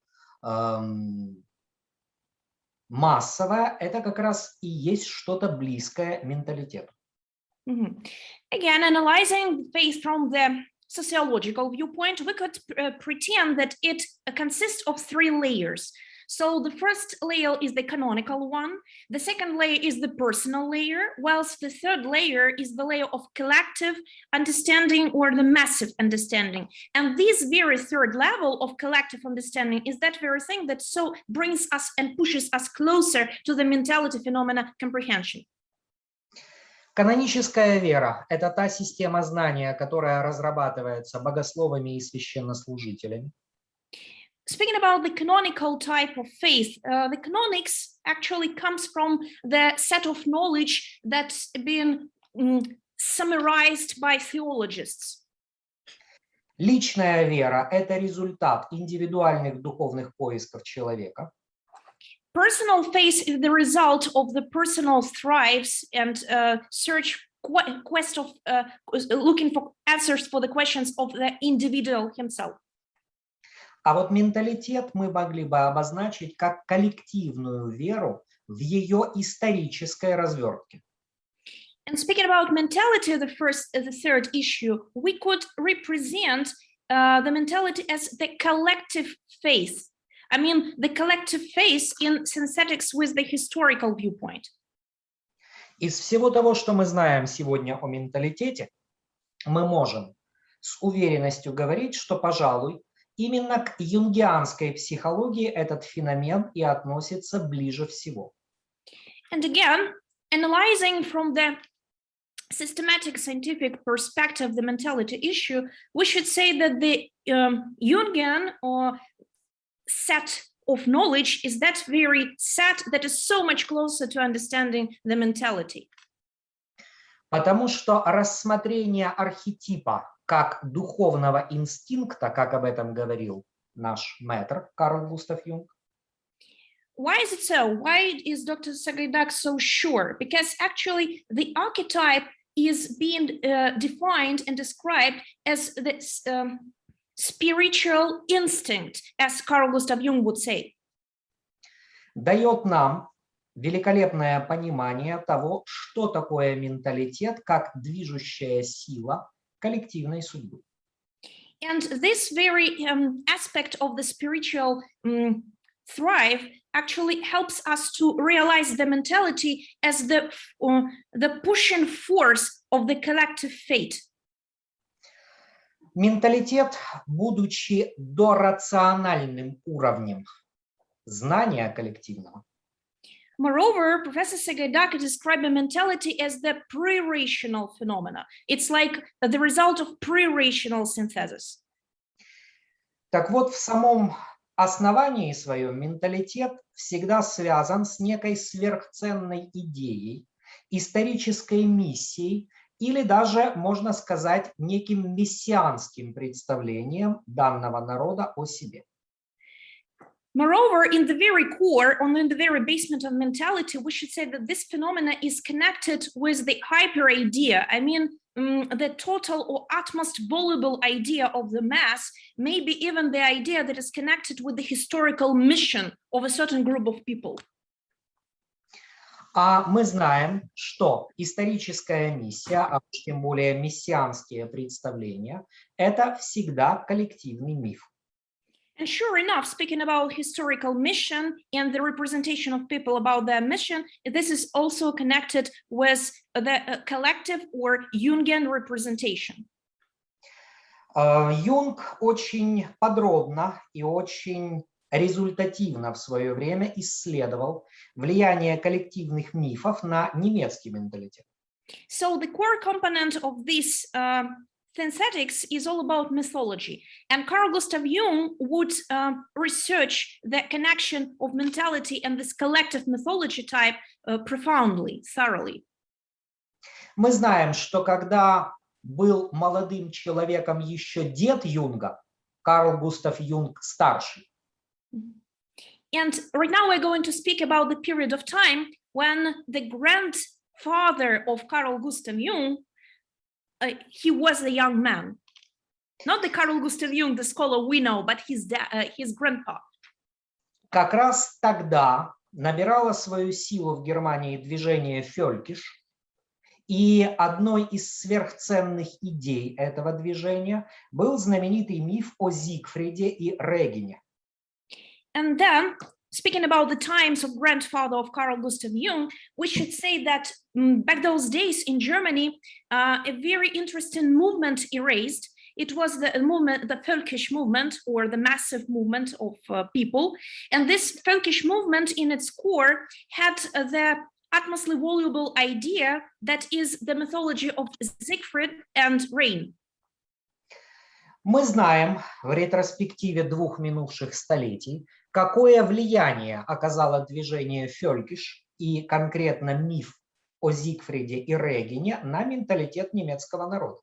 массовая, это как раз и есть что-то близкое менталитету. Again, analyzing faith from the sociological viewpoint, we could pretend that it consists of three layers. So the first layer is the canonical one, the second layer is the personal layer, whilst the third layer is the layer of collective understanding or the massive understanding. And this very third level of collective understanding is that very thing that so brings us and pushes us closer to the mentality phenomena comprehension. Каноническая вера – это та система знания, которая разрабатывается богословами и священнослужителями. Speaking about the canonical type of faith, the canonics actually comes from the set of knowledge that's been summarized by theologists. Личная вера – это результат индивидуальных духовных поисков человека. Personal faith is the result of the personal thrives and quest of looking for answers for the questions of the individual himself. А вот менталитет мы могли бы обозначить как коллективную веру в ее исторической развертке. And speaking about mentality, the third issue, we could represent the mentality as the collective faith. I mean, the collective faith in synthetics with the historical viewpoint. Из всего того, что мы знаем сегодня о менталитете, мы можем с уверенностью говорить, что, пожалуй, именно к юнгианской психологии этот феномен и относится ближе всего. And again, analyzing from the systematic scientific perspective the mentality issue, we should say that the Jungian or set of knowledge is that very set that is so much closer to understanding the mentality. Потому что рассмотрение архетипа как духовного инстинкта, как об этом говорил наш мэтр Карл Густав Юнг. Why is it so? Why is Dr. Sahaidak so sure? Because actually the archetype is being defined and described as this spiritual instinct, as Carl Gustav Jung would say. Дает нам великолепное понимание того, что такое менталитет как движущая сила коллективной судьбы. And this very aspect of the spiritual thrive actually helps us to realize the mentality as the pushing force of the collective fate. Менталитет, будучи дорациональным уровнем знания коллективного, Moreover, Professor Sahaidak described the mentality as the pre-rational phenomena. It's like the result of pre-rational synthesis. Так вот, в самом основании своем менталитет всегда связан с некой сверхценной идеей, исторической миссией или даже, можно сказать, неким мессианским представлением данного народа о себе. Moreover, in the very core, or in the very basement of mentality, we should say that this phenomena is connected with the hyper idea. I mean, the total or utmost voluble idea of the mass, maybe even the idea that is connected with the historical mission of a certain group of people. А мы знаем, что историческая миссия, а уж тем более мессианские представления, это всегда коллективный миф. And sure enough, speaking about historical mission and the representation of people about their mission, this is also connected with the collective or Jungian representation. Юнг очень подробно и очень результативно в свое время исследовал влияние коллективных мифов на немецкий менталитет. So the core component of this synthetics is all about mythology, and Carl Gustav Jung would research the connection of mentality and this collective mythology type profoundly, thoroughly. Мы знаем, что когда был молодым человеком еще дед Юнга, Карл Густав Юнг старший, And right now we're going to speak about the period of time when the grandfather of Carl Gustav Jung, he was a young man. Not the Carl Gustav Jung, the scholar we know, but his grandpa. как раз тогда набирало свою силу в Германии движение Фелькиш, и одной из сверхценных идей этого движения был знаменитый миф о Зигфриде и Регине. And then, speaking about the times of grandfather of Carl Gustav Jung, we should say that back those days in Germany, a very interesting movement erased. It was the movement, the Völkisch movement, or the massive movement of people. And this Völkisch movement in its core had the utmostly voluble idea that is the mythology of Siegfried and Rein. Мы знаем в ретроспективе двух минувших столетий, какое влияние оказало движение Фелькиш и конкретно миф о Зигфриде и Регине на менталитет немецкого народа.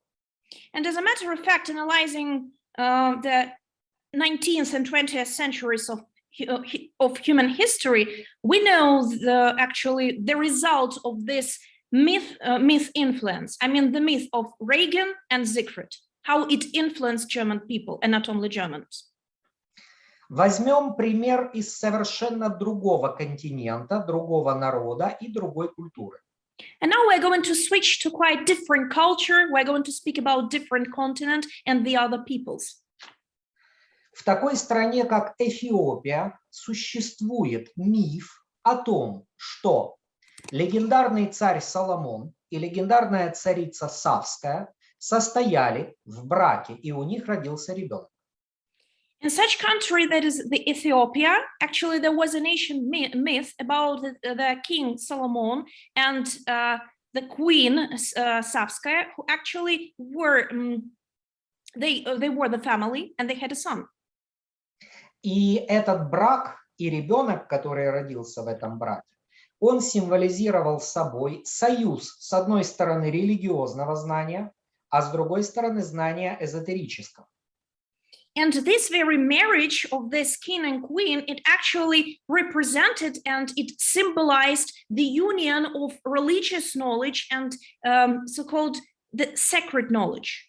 And as a matter of fact, analyzing the 19th and 20th centuries of human history, we know actually the result of this myth influence. I mean, the myth of Regan and Siegfried, how it influenced German people, and not only Germans. Возьмем пример из совершенно другого континента, другого народа и другой культуры. And now we're going to switch to quite different culture. We're going to speak about different continent and the other peoples. В такой стране, как Эфиопия, существует миф о том, что легендарный царь Соломон и легендарная царица Савская состояли в браке, и у них родился ребенок. In such country that is the Ethiopia, actually there was an ancient myth about the king Solomon and the queen Savskaya, who actually were they were the family and they had a son. И этот брак и ребенок, который родился в этом браке, он символизировал собой союз, с одной стороны, религиозного знания, а с другой стороны, знания эзотерического. And this very marriage of this king and queen, it actually represented and it symbolized the union of religious knowledge and so-called the sacred knowledge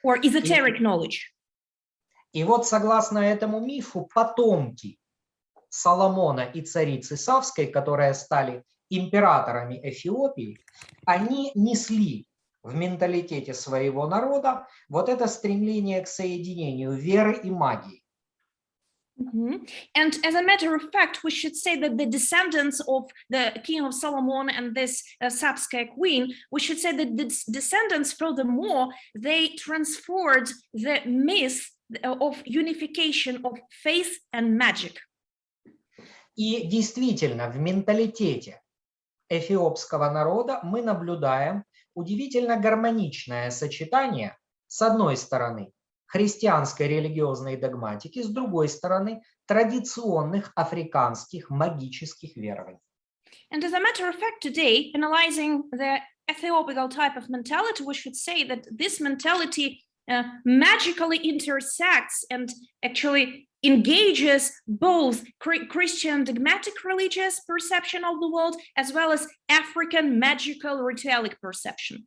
or esoteric knowledge. И вот согласно этому мифу потомки Соломона и царицы Савской, которые стали императорами Эфиопии, они несли в менталитете своего народа вот это стремление к соединению веры и магии. And as a matter of fact, we should say that the descendants of the king of Solomon and this Savskaya queen, we should say that the descendants, furthermore, they transferred the myth of unification of faith and magic. И действительно, в менталитете эфиопского народа мы наблюдаем удивительно гармоничное сочетание, с одной стороны, христианской религиозной догматики, с другой стороны, традиционных африканских магических верований. And as a matter of fact, today, analyzing the Ethiopical type of mentality, we should say that this mentality magically intersects and actually engages both Christian dogmatic religious perception of the world as well as African magical ritualic perception.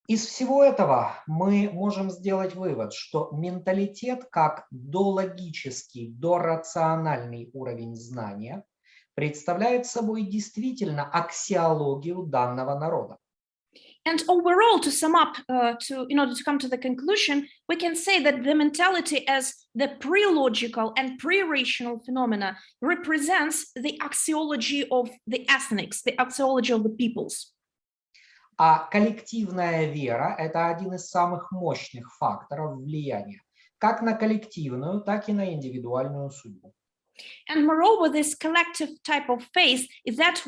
Из всего этого мы можем сделать вывод, что менталитет как дологический, дорациональный уровень знания представляет собой действительно аксиологию данного народа. And overall, to sum up, in order to come to the conclusion, we can say that the mentality as the pre-logical and pre-rational phenomena represents the axiology of the ethnics, the axiology of the peoples. А коллективная вера – это один из самых мощных факторов влияния как на коллективную, так и на индивидуальную судьбу. And moreover, this collective type of faith is that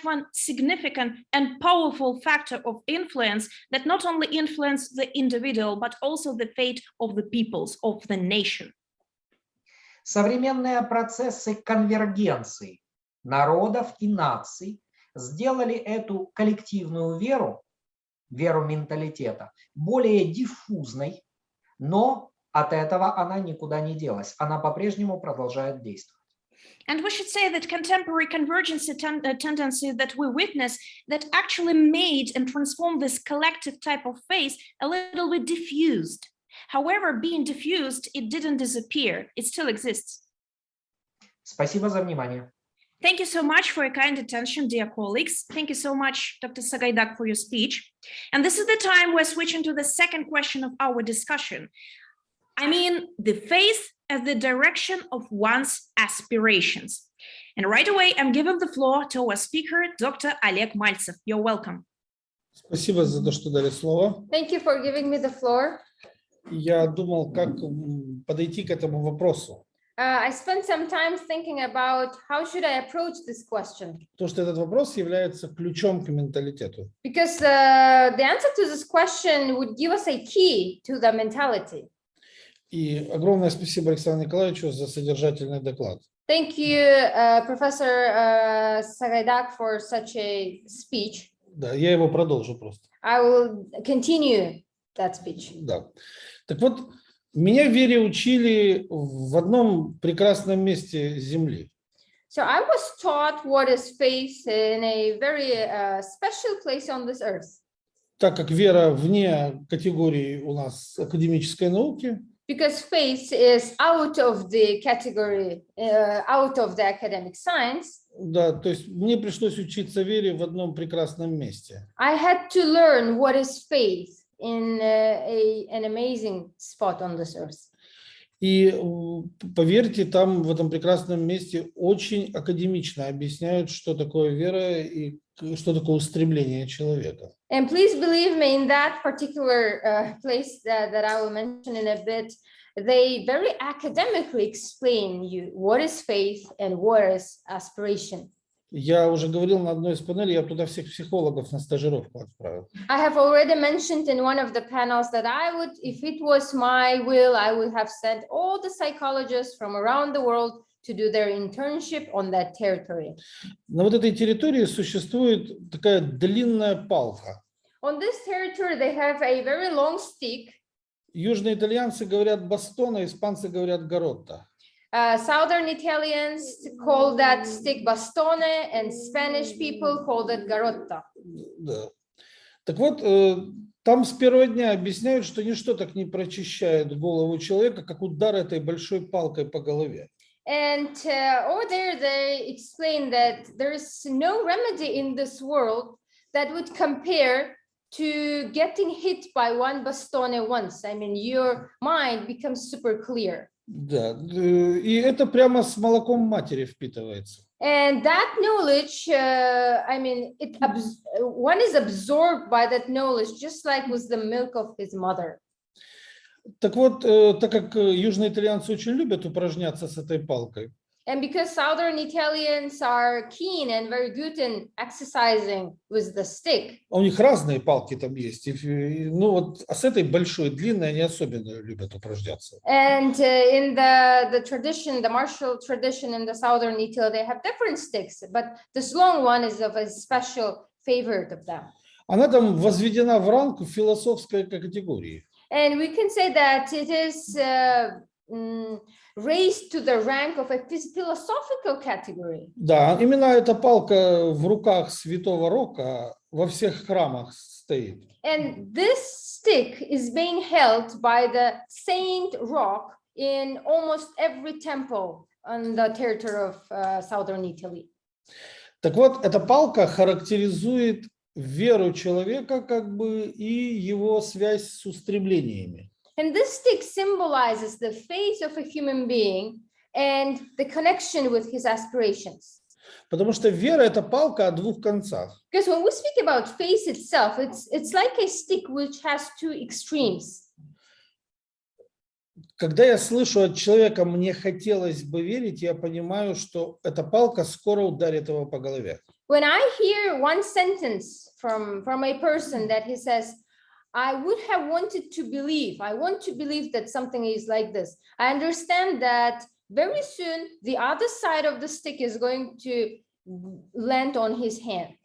one significant and powerful factor of influence that not only influences the individual, but also the fate of the peoples, of the nation. Современные процессы конвергенции народов и наций сделали эту коллективную веру, веру менталитета, более диффузной, но от этого она никуда не делась. Она по-прежнему продолжает действовать. And we should say that contemporary convergence tendency that we witness that actually made and transformed this collective type of faith a little bit diffused. However, being diffused, it didn't disappear. It still exists. Спасибо за внимание. Thank you so much for your kind attention, dear colleagues. Thank you so much, Dr. Sahaidak, for your speech. And this is the time we're switching to the second question of our discussion. I mean, the faith as the direction of one's aspirations. And right away, I'm giving the floor to our speaker, Dr. Oleg Maltsev. You're welcome. Спасибо за то, что дали слово. Thank you for giving me the floor. Я думал, как подойти к этому вопросу. I spent some time thinking about how should I approach this question. То, что этот вопрос является ключом к менталитету. Because the answer to this question would give us a key to the mentality. И огромное спасибо Александру Николаевичу за содержательный доклад. Thank you, Professor Sahaidak, for such a speech. Да, я его продолжу просто. I will continue that speech. Да. Так вот, меня вере учили в одном прекрасном месте Земли. So I was taught what is faith in a very special place on this earth. Так как вера вне категории у нас академической науки, Because faith is out of the category, out of the academic science. да, то есть мне пришлось учиться вере в одном прекрасном месте. I had to learn what is faith in an amazing spot on this earth. И поверьте, там в этом прекрасном месте очень академично объясняют, что такое вера и что такое устремление человека. And please believe me, in that particular place that I will mention in a bit, they very academically explain you what is faith and what is aspiration. Я уже говорил на одной из панелей, я туда всех психологов на стажировку отправил. I have already mentioned in one of the panels that I would, if it was my will, I would have sent all the psychologists from around the world to do their internship on that territory. На вот этой территории существует такая длинная палка. On this territory, they have a very long stick. Южные итальянцы говорят бастона, испанцы говорят гаротта. Southern Italians call that stick bastone, and Spanish people call that garotta. Да. Так вот, там с первого дня объясняют, что ничто так не прочищает голову человека, как удар этой большой палкой по голове. And over there, they explain that there is no remedy in this world that would compare to getting hit by one bastone once. I mean, your mind becomes super clear. Да, и это прямо с молоком матери впитывается. And that knowledge, I mean, one is absorbed by that knowledge, just like with the milk of his mother. Так вот, так как южные итальянцы очень любят упражняться с этой палкой, And because Southern Italians are keen and very good in exercising with the stick. у них разные палки там есть, ну вот, а с этой большой, длинной они особенно любят упражняться. And in the tradition, the martial tradition in the Southern Italy, they have different sticks, but this long one is of a special favorite of them. Она там возведена в ранг философской категории. And we can say that it is raised to the rank of a philosophical category. Да, именно эта палка в руках святого Рока во всех храмах стоит. And this stick is being held by the Saint Rock in almost every temple on the territory of southern Italy. Так вот, эта палка характеризует веру человека как бы и его связь с устремлениями. And this stick symbolizes the faith of a human being and the connection with his aspirations. Потому что вера – это палка о двух концах. Because when we speak about faith itself, it's like a stick which has two extremes. Когда я слышу от человека «мне хотелось бы верить», я понимаю, что эта палка скоро ударит его по голове. When I hear one sentence from a person that he says, I would have wanted to believe, I want to believe that something is like this, I understand that very soon the other side of the stick is going to land on his head.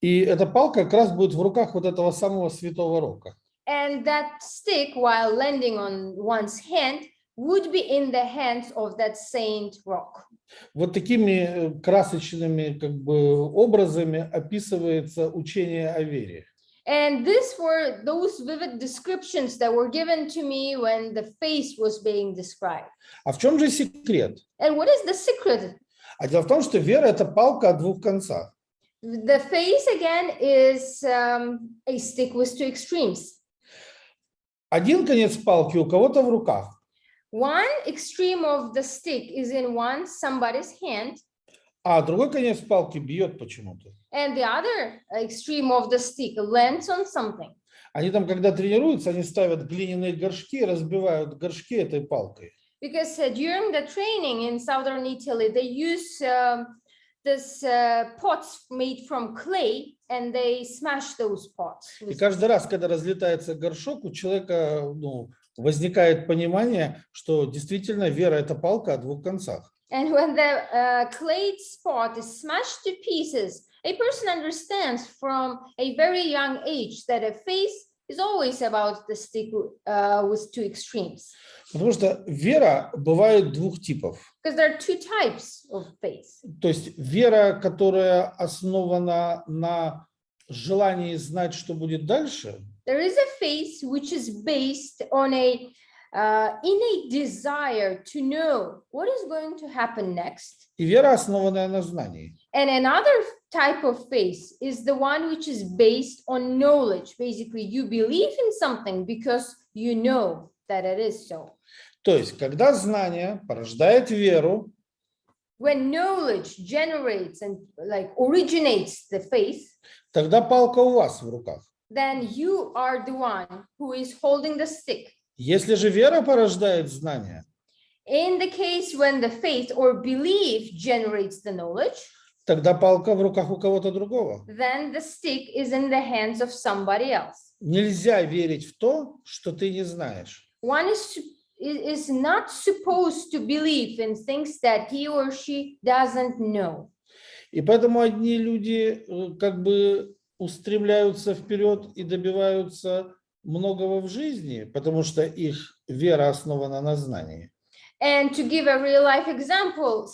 И эта палка как раз будет в руках вот этого самого святого Рока. And that stick, while landing on one's hand, would be in the hands of that Saint Rock. Вот такими красочными как бы образами описывается учение о вере. And these were those vivid descriptions that were given to me when the faith was being described. А в чем же секрет? And what is the secret? А дело в том, что вера – это палка о двух концах. The faith, again, is a stick with two extremes. Один конец палки у кого-то в руках, One extreme of the stick is in somebody's hand, а другой конец палки бьет почему-то. and the other extreme of the stick lands on something. Они там, когда тренируются, они ставят глиняные горшки, разбивают горшки этой палкой. Because during the training in southern Italy, they use this pots made from clay, and they smash those pots. И каждый раз, когда разлетается горшок, у человека возникает понимание, что действительно вера – это палка о двух концах. And when the clay pot is smashed to pieces, a person understands from a very young age that a faith is always about the stick with two extremes. Потому что вера бывает двух типов. Because there are two types of faith. То есть вера, которая основана на желании знать, что будет дальше. There is a faith which is based on a innate desire to know what is going to happen next. И вера, основанная на знании. And another type of faith is the one which is based on knowledge. Basically, you believe in something because you know that it is so. То есть, когда знание порождает веру, When knowledge generates and originates the faith, тогда палка у вас в руках. then you are the one who is holding the stick. Если же вера порождает знание, In the case when the faith or belief generates the knowledge, тогда палка в руках у кого-то другого. then the stick is in the hands of somebody else. Нельзя верить в то, что ты не знаешь. One is not supposed to believe in things that he or she doesn't know. И поэтому одни люди как бы устремляются вперед и добиваются многого в жизни, потому что их вера основана на знании. And to give a real life example,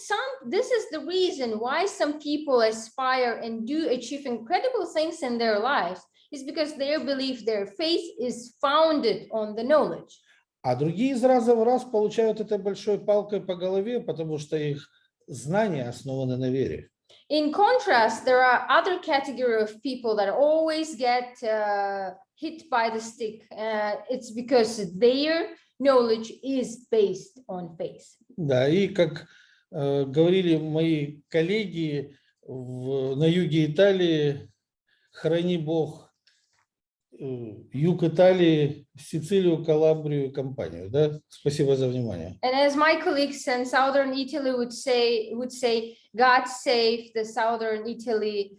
this is the reason why some people aspire and do achieve incredible things in their lives, is because their belief, their faith is founded on the knowledge. А другие из раза в раз получают этой большой палкой по голове, потому что их знания основаны на вере. In contrast, there are other category of people that always get hit by the stick. It's because their knowledge is based on faith. Да, и как говорили мои коллеги на юге Италии, храни Бог юг Италии, Сицилию, Калабрию, компанию. Да? Спасибо за внимание. And as my colleagues in southern Italy would say, God save the southern Italy,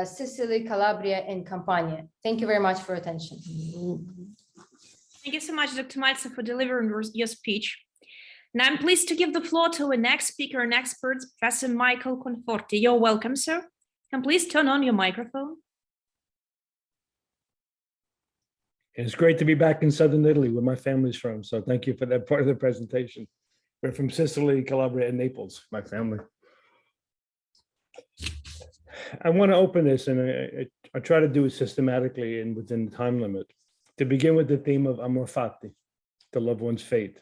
Sicily, Calabria, and Campania. Thank you very much for attention. Thank you so much, Dr. Maltsev, for delivering your speech. Now I'm pleased to give the floor to our next speaker and expert, Professor Michael Conforti. You're welcome, sir. And please turn on your microphone. And it's great to be back in Southern Italy where my family's from. So thank you for that part of the presentation. We're from Sicily, Calabria, and Naples, my family. I want to open this, and I try to do it systematically and within the time limit. To begin with the theme of amor fati, to love one's fate.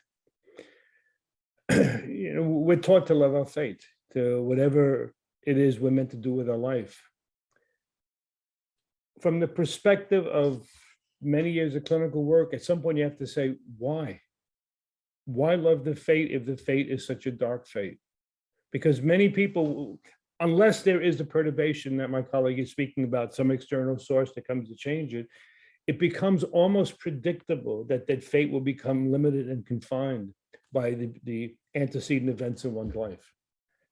You know, we're taught to love our fate, to whatever it is we're meant to do with our life. From the perspective of many years of clinical work, at some point you have to say, why? Why love the fate if the fate is such a dark fate? Because many people, unless there is a perturbation that my colleague is speaking about, some external source that comes to change it, it becomes almost predictable that that fate will become limited and confined by the antecedent events in one's life.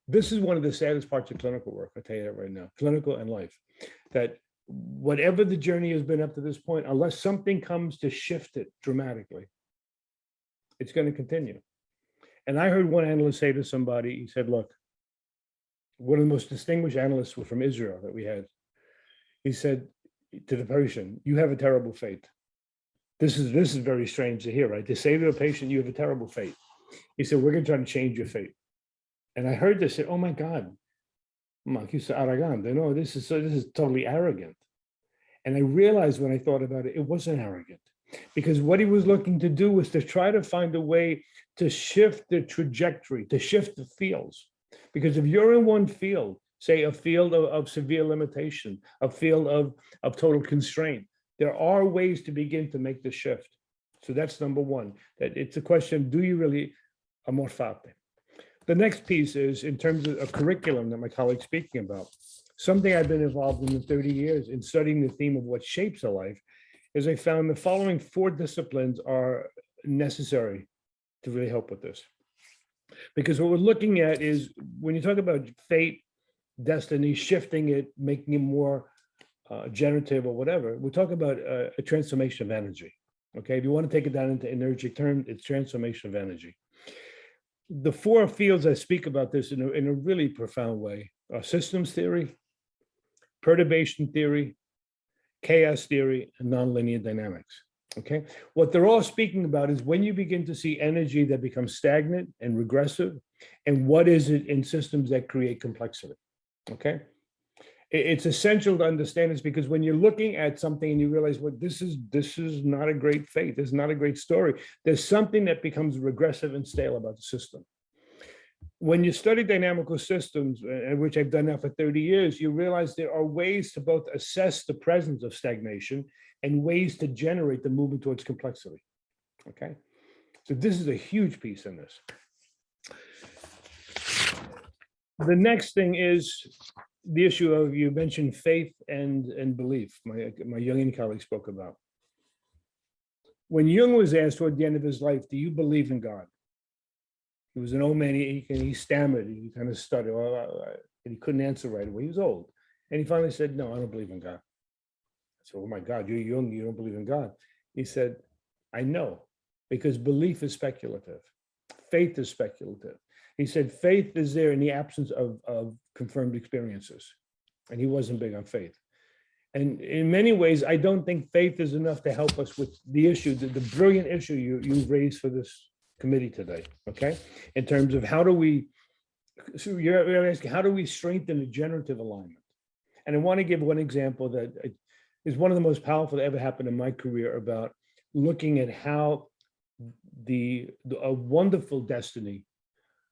This is one of the saddest parts of clinical work, I'll tell you that right now, clinical and life, that whatever the journey has been up to this point, unless something comes to shift it dramatically, it's going to continue. And I heard one analyst say to somebody, he said, look, one of the most distinguished analysts was from Israel that we had. He said to the patient, you have a terrible fate. This is very strange to hear, right? To say to a patient, you have a terrible fate. He said, we're going to try to change your fate. And I heard this, said, oh my God, this is totally arrogant. And I realized when I thought about it, it wasn't arrogant, because what he was looking to do was to try to find a way to shift the trajectory, to shift the fields. Because if you're in one field, say a field of severe limitation, a field of total constraint, there are ways to begin to make the shift. So that's number one, that it's a question, do you really amor fati? The next piece is in terms of a curriculum that my colleague's speaking about. Something I've been involved in 30 years in studying the theme of what shapes a life is I found the following 4 disciplines are necessary to really help with this. Because what we're looking at is when you talk about fate, destiny, shifting it, making it more generative or whatever, we're talking about a transformation of energy. Okay, if you want to take it down into energy terms, it's transformation of energy. The 4 fields I speak about this in a really profound way are systems theory, perturbation theory, chaos theory, and nonlinear dynamics. Okay, what they're all speaking about is when you begin to see energy that becomes stagnant and regressive, and what is it in systems that create complexity. Okay, it's essential to understand this, because when you're looking at something and you realize, well, this is not a great fate, this is not a great story, there's something that becomes regressive and stale about the system. When you study dynamical systems, which I've done now for 30 years, you realize there are ways to both assess the presence of stagnation and ways to generate the movement towards complexity. Okay, so this is a huge piece in this. The next thing is the issue of, you mentioned faith and belief, my Jungian colleague spoke about. When Jung was asked toward the end of his life, do you believe in God? He was an old man, he stammered, he kind of stuttered, and he couldn't answer right away. He was old. And he finally said, no, I don't believe in God. I said, oh my God, you're Jung, you don't believe in God. He said, I know, because belief is speculative. Faith is speculative. He said, faith is there in the absence of confirmed experiences. And he wasn't big on faith. And in many ways, I don't think faith is enough to help us with the issue, the brilliant issue you've raised for this committee today, okay? In terms of how do we, so you're asking, how do we strengthen the generative alignment? And I want to give one example that is one of the most powerful that ever happened in my career about looking at how a wonderful destiny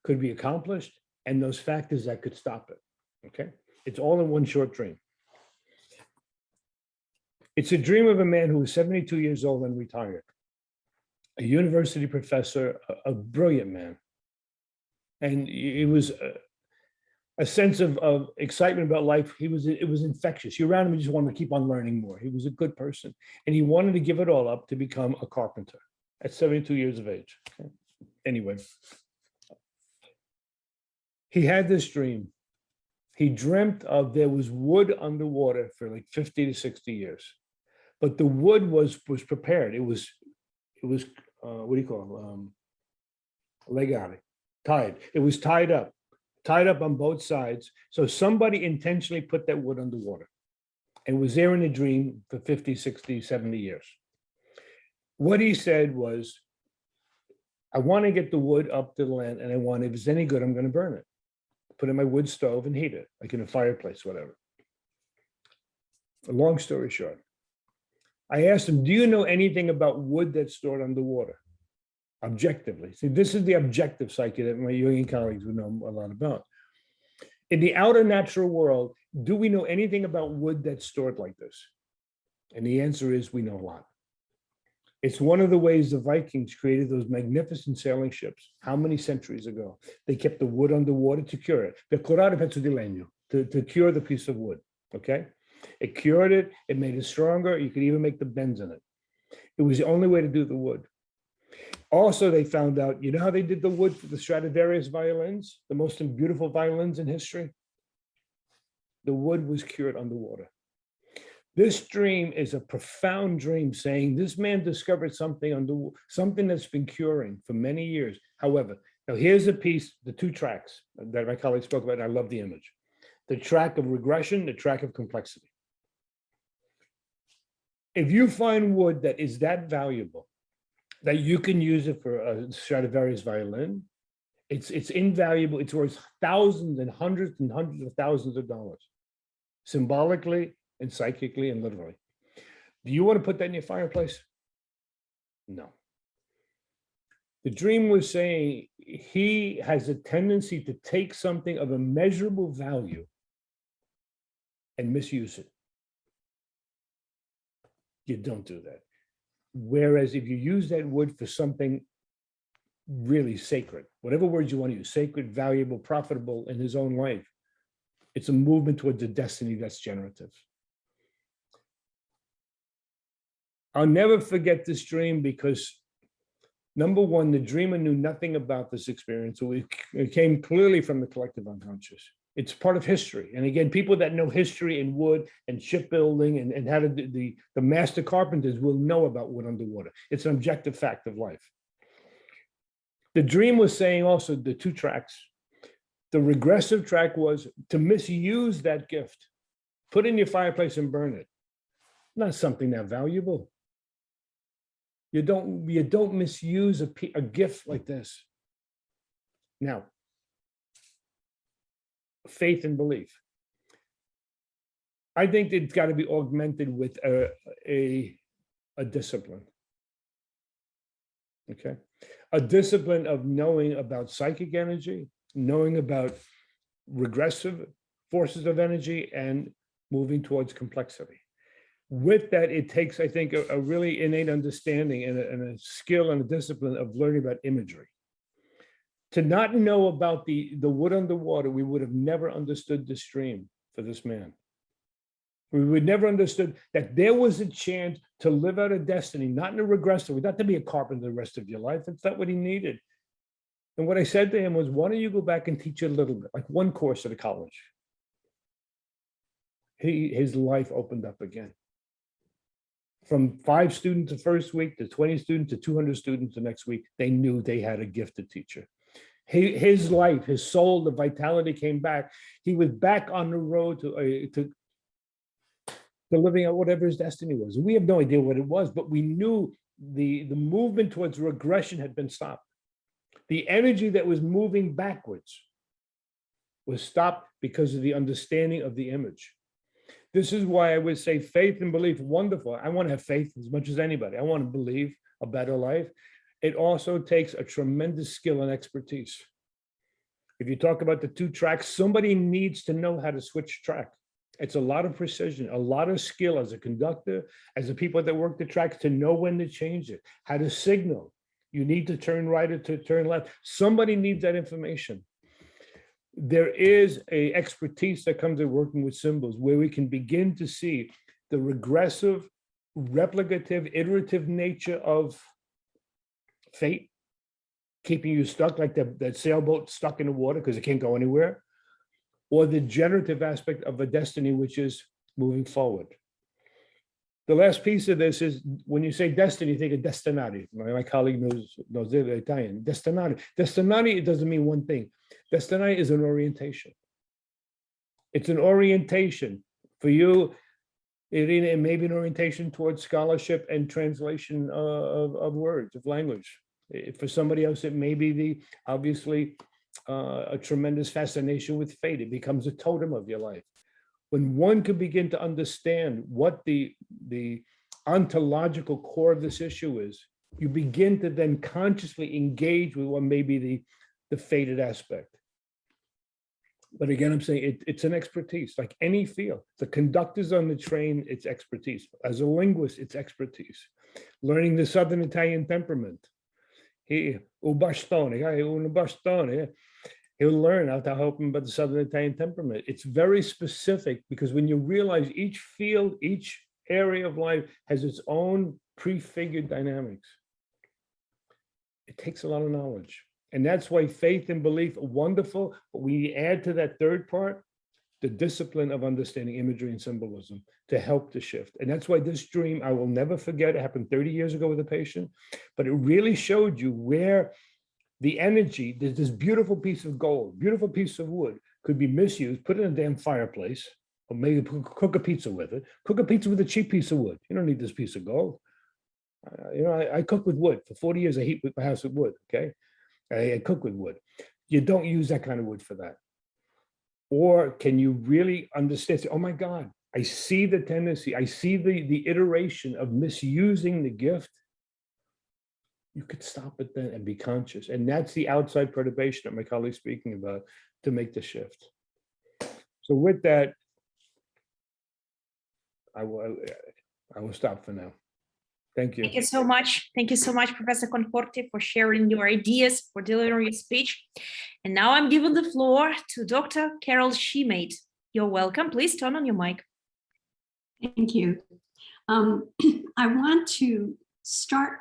could be accomplished and those factors that could stop it, okay? It's all in one short dream. It's a dream of a man who was 72 years old and retired. A university professor, a brilliant man. And it was a sense of excitement about life. It was infectious. You around him, you just wanted to keep on learning more. He was a good person. And he wanted to give it all up to become a carpenter at 72 years of age. Okay. Anyway, he had this dream. He dreamt of there was wood underwater for like 50 to 60 years. But the wood was prepared. It was what do you call it? Legale, tied. It was tied up on both sides. So somebody intentionally put that wood underwater and was there in a dream for 50, 60, 70 years. What he said was, I want to get the wood up to the land, and I want, if it's any good, I'm going to burn it. Put it in my wood stove and heat it, like in a fireplace, whatever. A long story short, I asked him, do you know anything about wood that's stored underwater? Objectively. See, this is the objective psyche that my Jungian colleagues would know a lot about. In the outer natural world, do we know anything about wood that's stored like this? And the answer is, we know a lot. It's one of the ways the Vikings created those magnificent sailing ships. How many centuries ago? They kept the wood underwater to cure it. To cure the piece of wood, okay? It cured it, it made it stronger. You could even make the bends in it. It was the only way to do the wood. Also, they found out, you know how they did the wood for the Stradivarius violins, the most beautiful violins in history? The wood was cured underwater. This dream is a profound dream saying this man discovered something that's been curing for many years. However, now here's a piece, the two tracks that my colleague spoke about, and I love the image. The track of regression, the track of complexity. If you find wood that is that valuable, that you can use it for a Stradivarius violin, it's invaluable. It's worth thousands and hundreds of thousands of dollars, symbolically and psychically and literally. Do you want to put that in your fireplace? No. The dream was saying he has a tendency to take something of immeasurable value and misuse it. You don't do that. Whereas if you use that wood for something really sacred, whatever words you want to use, sacred, valuable, profitable in his own life, it's a movement towards a destiny that's generative. I'll never forget this dream because, number one, the dreamer knew nothing about this experience. So it came clearly from the collective unconscious. It's part of history. And again, people that know history in wood and shipbuilding and how to do the master carpenters will know about wood underwater. It's an objective fact of life. The dream was saying also the two tracks. The regressive track was to misuse that gift. Put it in your fireplace and burn it. Not something that valuable. You don't misuse a gift like this. Now, faith and belief. I think it's got to be augmented with a discipline. Okay, a discipline of knowing about psychic energy, knowing about regressive forces of energy, and moving towards complexity. With that, it takes, I think, a really innate understanding and a skill and a discipline of learning about imagery. To not know about the wood underwater, we would have never understood this dream for this man. We would never understood that there was a chance to live out a destiny, not in a regressive way, not to be a carpenter the rest of your life. That's not what he needed. And what I said to him was, why don't you go back and teach a little bit, like one course at a college? His life opened up again. From 5 students the first week to 20 students to 200 students the next week, they knew they had a gifted teacher. His life, his soul, the vitality came back. He was back on the road to living out whatever his destiny was. We have no idea what it was, but we knew the movement towards regression had been stopped. The energy that was moving backwards was stopped because of the understanding of the image. This is why I would say faith and belief, wonderful. I want to have faith as much as anybody. I want to believe a better life. It also takes a tremendous skill and expertise. If you talk about the two tracks, somebody needs to know how to switch track. It's a lot of precision, a lot of skill as a conductor, as the people that work the tracks, to know when to change it, how to signal. You need to turn right or to turn left. Somebody needs that information. There is an expertise that comes with working with symbols where we can begin to see the regressive, replicative, iterative nature of fate, keeping you stuck like that sailboat stuck in the water because it can't go anywhere, or the generative aspect of a destiny, which is moving forward. The last piece of this is when you say destiny, you think of destinari. My colleague knows the Italian. Destinari. Destinari, it doesn't mean one thing. Destinari is an orientation. It's an orientation for you. Iryna, it may be an orientation towards scholarship and translation of words, of language. For somebody else, it may be obviously a tremendous fascination with fate. It becomes a totem of your life. When one can begin to understand what the ontological core of this issue is, you begin to then consciously engage with what may be the fated aspect. But again, I'm saying it's an expertise, like any field. The conductors on the train, it's expertise. As a linguist, it's expertise. Learning the Southern Italian temperament. He'll learn how to help him about the Southern Italian temperament. It's very specific, because when you realize each field, each area of life has its own prefigured dynamics, it takes a lot of knowledge. And that's why faith and belief are wonderful, but we add to that third part, the discipline of understanding imagery and symbolism to help the shift. And that's why this dream, I will never forget, it happened 30 years ago with a patient, but it really showed you where the energy, there's this beautiful piece of gold, beautiful piece of wood, could be misused, put in a damn fireplace, or maybe cook a pizza with it. Cook a pizza with a cheap piece of wood. You don't need this piece of gold. I cook with wood. For 40 years, I heat my house with wood, okay? I cook with wood. You don't use that kind of wood for that. Or can you really understand, say, oh my God, I see the tendency, I see the iteration of misusing the gift. You could stop it then and be conscious. And that's the outside perturbation that my colleague's speaking about to make the shift. So with that, I will stop for now. Thank you. Thank you so much. Thank you so much, Professor Conforti, for sharing your ideas, for delivering your speech. And now I'm giving the floor to Dr. Carol Shumate. You're welcome. Please turn on your mic. Thank you. I want to start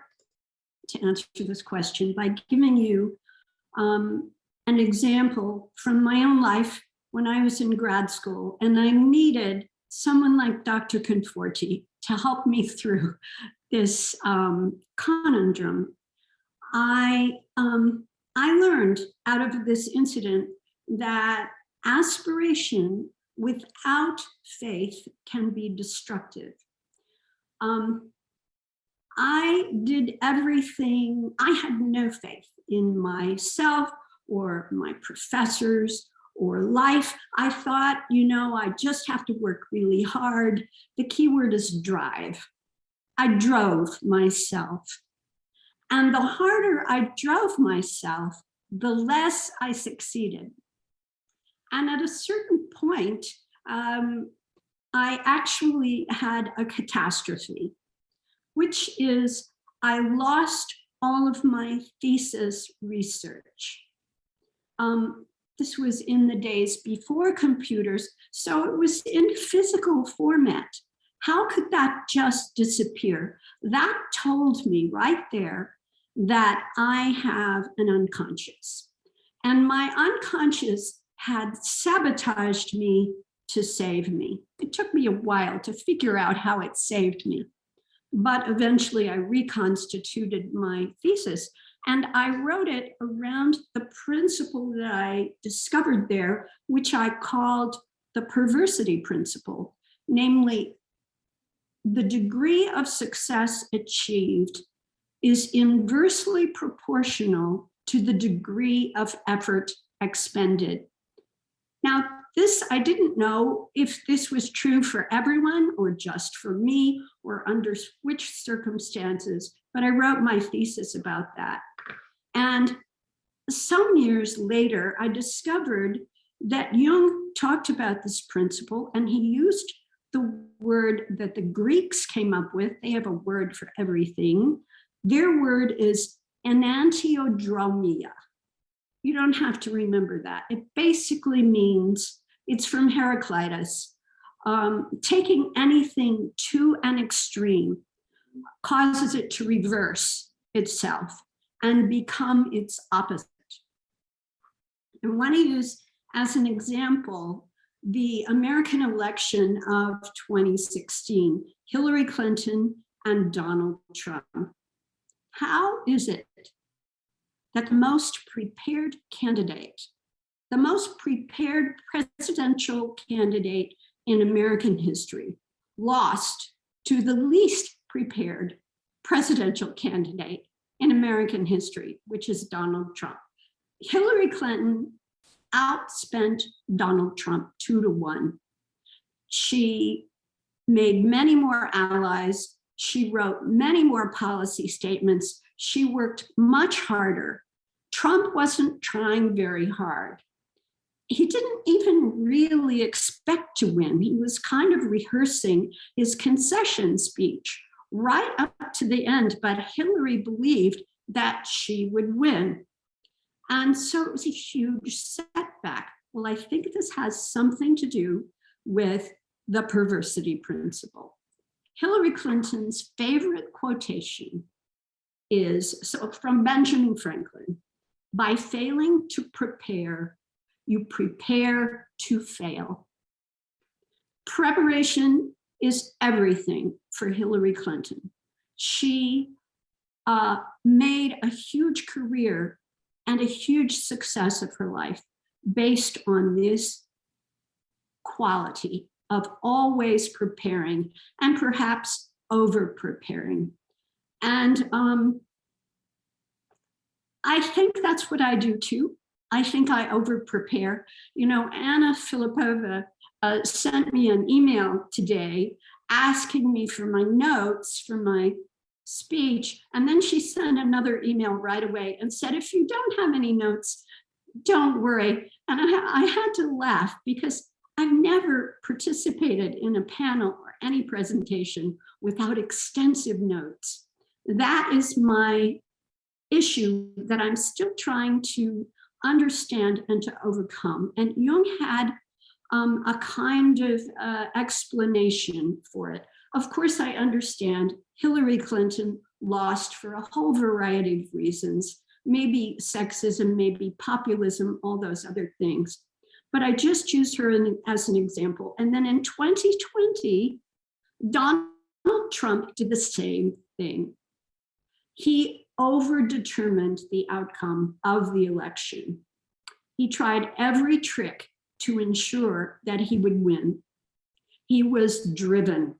to answer this question by giving you an example from my own life when I was in grad school, and I needed someone like Dr. Conforti to help me through this conundrum. I learned out of this incident that aspiration without faith can be destructive. I did everything. I had no faith in myself or my professors or life. I thought, I just have to work really hard. The key word is drive. I drove myself. And the harder I drove myself, the less I succeeded. And at a certain point, I actually had a catastrophe, which is I lost all of my thesis research. This was in the days before computers, so it was in physical format. How could that just disappear? That told me right there that I have an unconscious. And my unconscious had sabotaged me to save me. It took me a while to figure out how it saved me. But eventually I reconstituted my thesis, and I wrote it around the principle that I discovered there, which I called the perversity principle, namely, the degree of success achieved is inversely proportional to the degree of effort expended. Now, this, I didn't know if this was true for everyone or just for me or under which circumstances, but I wrote my thesis about that. And some years later, I discovered that Jung talked about this principle, and he used the word that the Greeks came up with. They have a word for everything. Their word is Enantiodromia. You don't have to remember that. It basically means, it's from Heraclitus, taking anything to an extreme causes it to reverse itself and become its opposite. I want to use as an example the American election of 2016, Hillary Clinton and Donald Trump. How is it that the most prepared candidate, the most prepared presidential candidate in American history, lost to the least prepared presidential candidate in American history, which is Donald Trump. Hillary Clinton outspent Donald Trump 2-1. She made many more allies. She wrote many more policy statements. She worked much harder. Trump wasn't trying very hard. He didn't even really expect to win. He was kind of rehearsing his concession speech right up to the end, but Hillary believed that she would win. And so it was a huge setback. Well, I think this has something to do with the perversity principle. Hillary Clinton's favorite quotation is from Benjamin Franklin: by failing to prepare, you prepare to fail. Preparation is everything for Hillary Clinton. She made a huge career and a huge success of her life based on this quality of always preparing and perhaps over preparing. And I think that's what I do too. I think I over prepare. You know, Anna Filipova sent me an email today asking me for my notes for my speech. And then she sent another email right away and said, if you don't have any notes, don't worry. And I had to laugh because I've never participated in a panel or any presentation without extensive notes. That is my issue that I'm still trying to understand and to overcome. And Jung had a kind of explanation for it. Of course, I understand Hillary Clinton lost for a whole variety of reasons, maybe sexism, maybe populism, all those other things. But I just used her as an example. And then in 2020, Donald Trump did the same thing. He overdetermined the outcome of the election. He tried every trick to ensure that he would win. He was driven.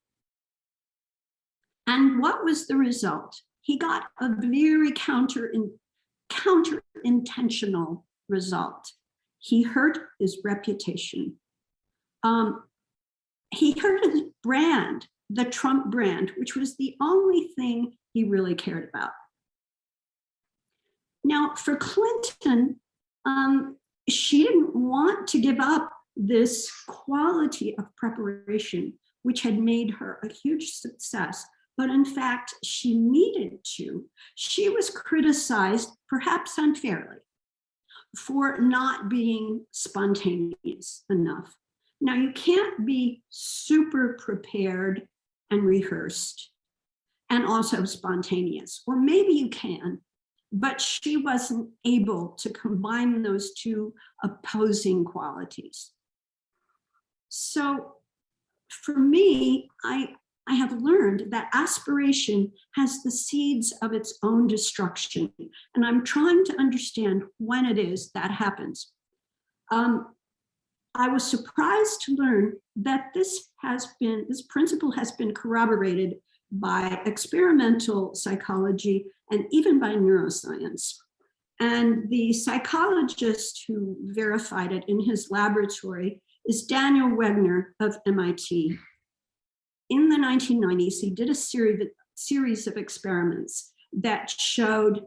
And what was the result? He got a very counter-intentional result. He hurt his reputation. He hurt his brand, the Trump brand, which was the only thing he really cared about. Now, for Clinton, she didn't want to give up this quality of preparation, which had made her a huge success. But in fact, she needed to. She was criticized, perhaps unfairly, for not being spontaneous enough. Now, you can't be super prepared and rehearsed and also spontaneous, or maybe you can, but she wasn't able to combine those two opposing qualities. So for me, I have learned that aspiration has the seeds of its own destruction. And I'm trying to understand when it is that happens. I was surprised to learn that this principle has been corroborated by experimental psychology and even by neuroscience. And the psychologist who verified it in his laboratory is Daniel Wegner of MIT. In the 1990s, he did a series of experiments that showed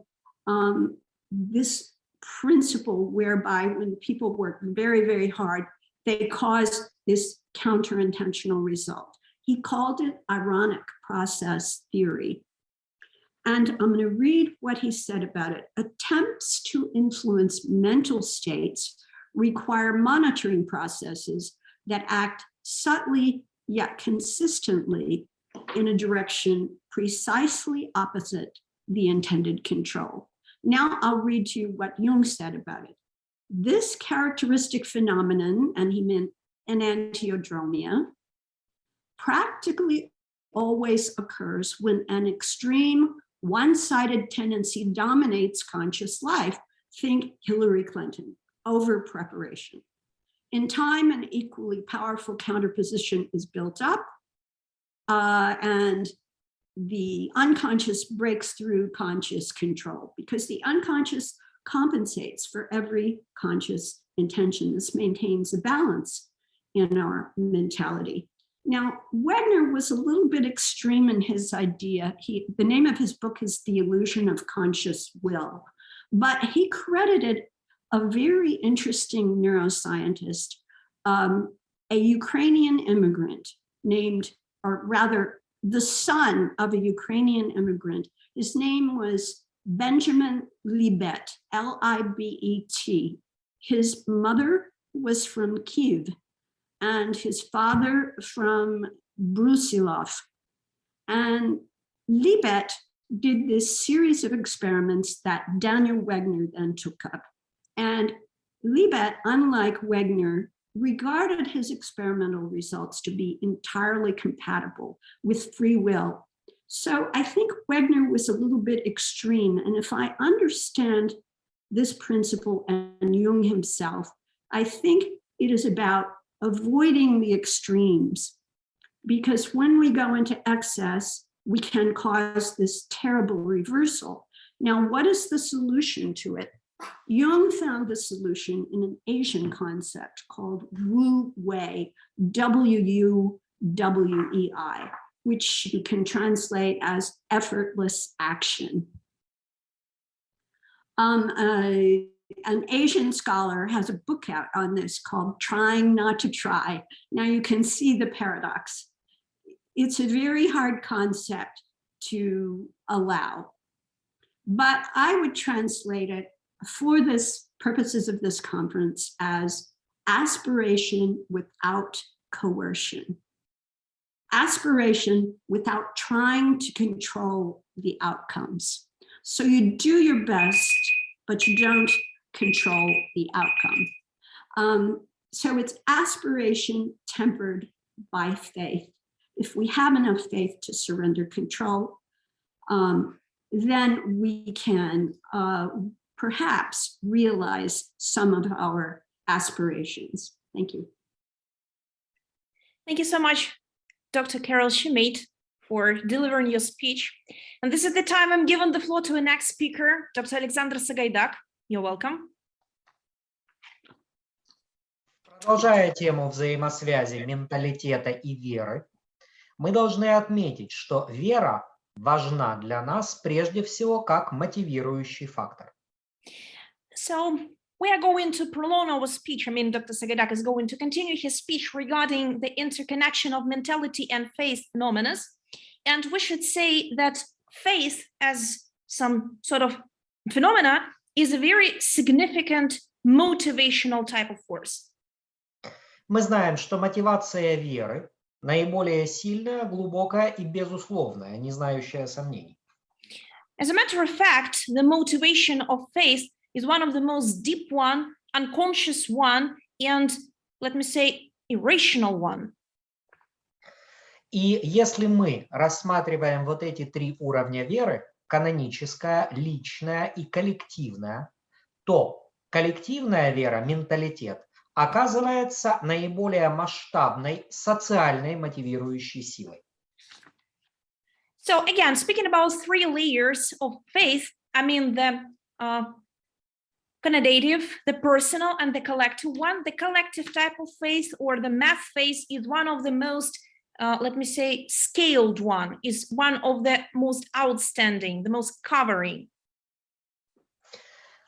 this principle whereby when people work very, very hard, they cause this counter-intentional result. He called it ironic process theory. And I'm going to read what he said about it. Attempts to influence mental states require monitoring processes that act subtly yet consistently in a direction precisely opposite the intended control. Now I'll read to you what Jung said about it. This characteristic phenomenon, and he meant enantiodromia, practically always occurs when an extreme one-sided tendency dominates conscious life. Think Hillary Clinton, over preparation. In time, an equally powerful counterposition is built up, and the unconscious breaks through conscious control because the unconscious compensates for every conscious intention. This maintains a balance in our mentality. Now, Wagner was a little bit extreme in his idea. The name of his book is The Illusion of Conscious Will, but he credited a very interesting neuroscientist, a Ukrainian immigrant named, or rather the son of a Ukrainian immigrant. His name was Benjamin Libet, L-I-B-E-T. His mother was from Kiev and his father from Brusilov. And Libet did this series of experiments that Daniel Wegner then took up. And Libet, unlike Wegner, regarded his experimental results to be entirely compatible with free will. So I think Wegner was a little bit extreme. And if I understand this principle and Jung himself, I think it is about avoiding the extremes, because when we go into excess, we can cause this terrible reversal. Now, what is the solution to it? Jung found the solution in an Asian concept called Wu Wei, W-U-W-E-I, which you can translate as effortless action. An Asian scholar has a book out on this called Trying Not to Try. Now you can see the paradox. It's a very hard concept to allow, but I would translate it for this purposes of this conference as aspiration without coercion. Aspiration without trying to control the outcomes. So you do your best, but you don't control the outcome. So it's aspiration tempered by faith. If we have enough faith to surrender control, then we can perhaps realize some of our aspirations. Thank you. Thank you so much, Dr. Carol Shumate, for delivering your speech. And this is the time I'm giving the floor to the next speaker, Dr. Oleksandr Sahaidak. You're welcome. Продолжая тему взаимосвязи менталитета и веры, мы должны отметить, что вера важна для нас прежде всего как мотивирующий фактор. So we are going to prolong our speech. I mean, Dr. Sahaidak is going to continue his speech regarding the interconnection of mentality and faith phenomena. And we should say that faith as some sort of phenomena is a very significant motivational type of force. Мы знаем, что мотивация веры наиболее сильная, глубокая и безусловная, не знающая сомнений. As a matter of fact, the motivation of faith is one of the most deep one, unconscious one, and let me say, irrational one. И если мы рассматриваем вот эти три уровня веры, каноническая, личная и коллективная, то коллективная вера, менталитет, оказывается наиболее масштабной социальной мотивирующей силой. So again, speaking about three layers of faith, I mean the connotative, the personal, and the collective one. The collective type of faith or the mass faith is one of the most, let me say, scaled one, is one of the most outstanding, the most covering.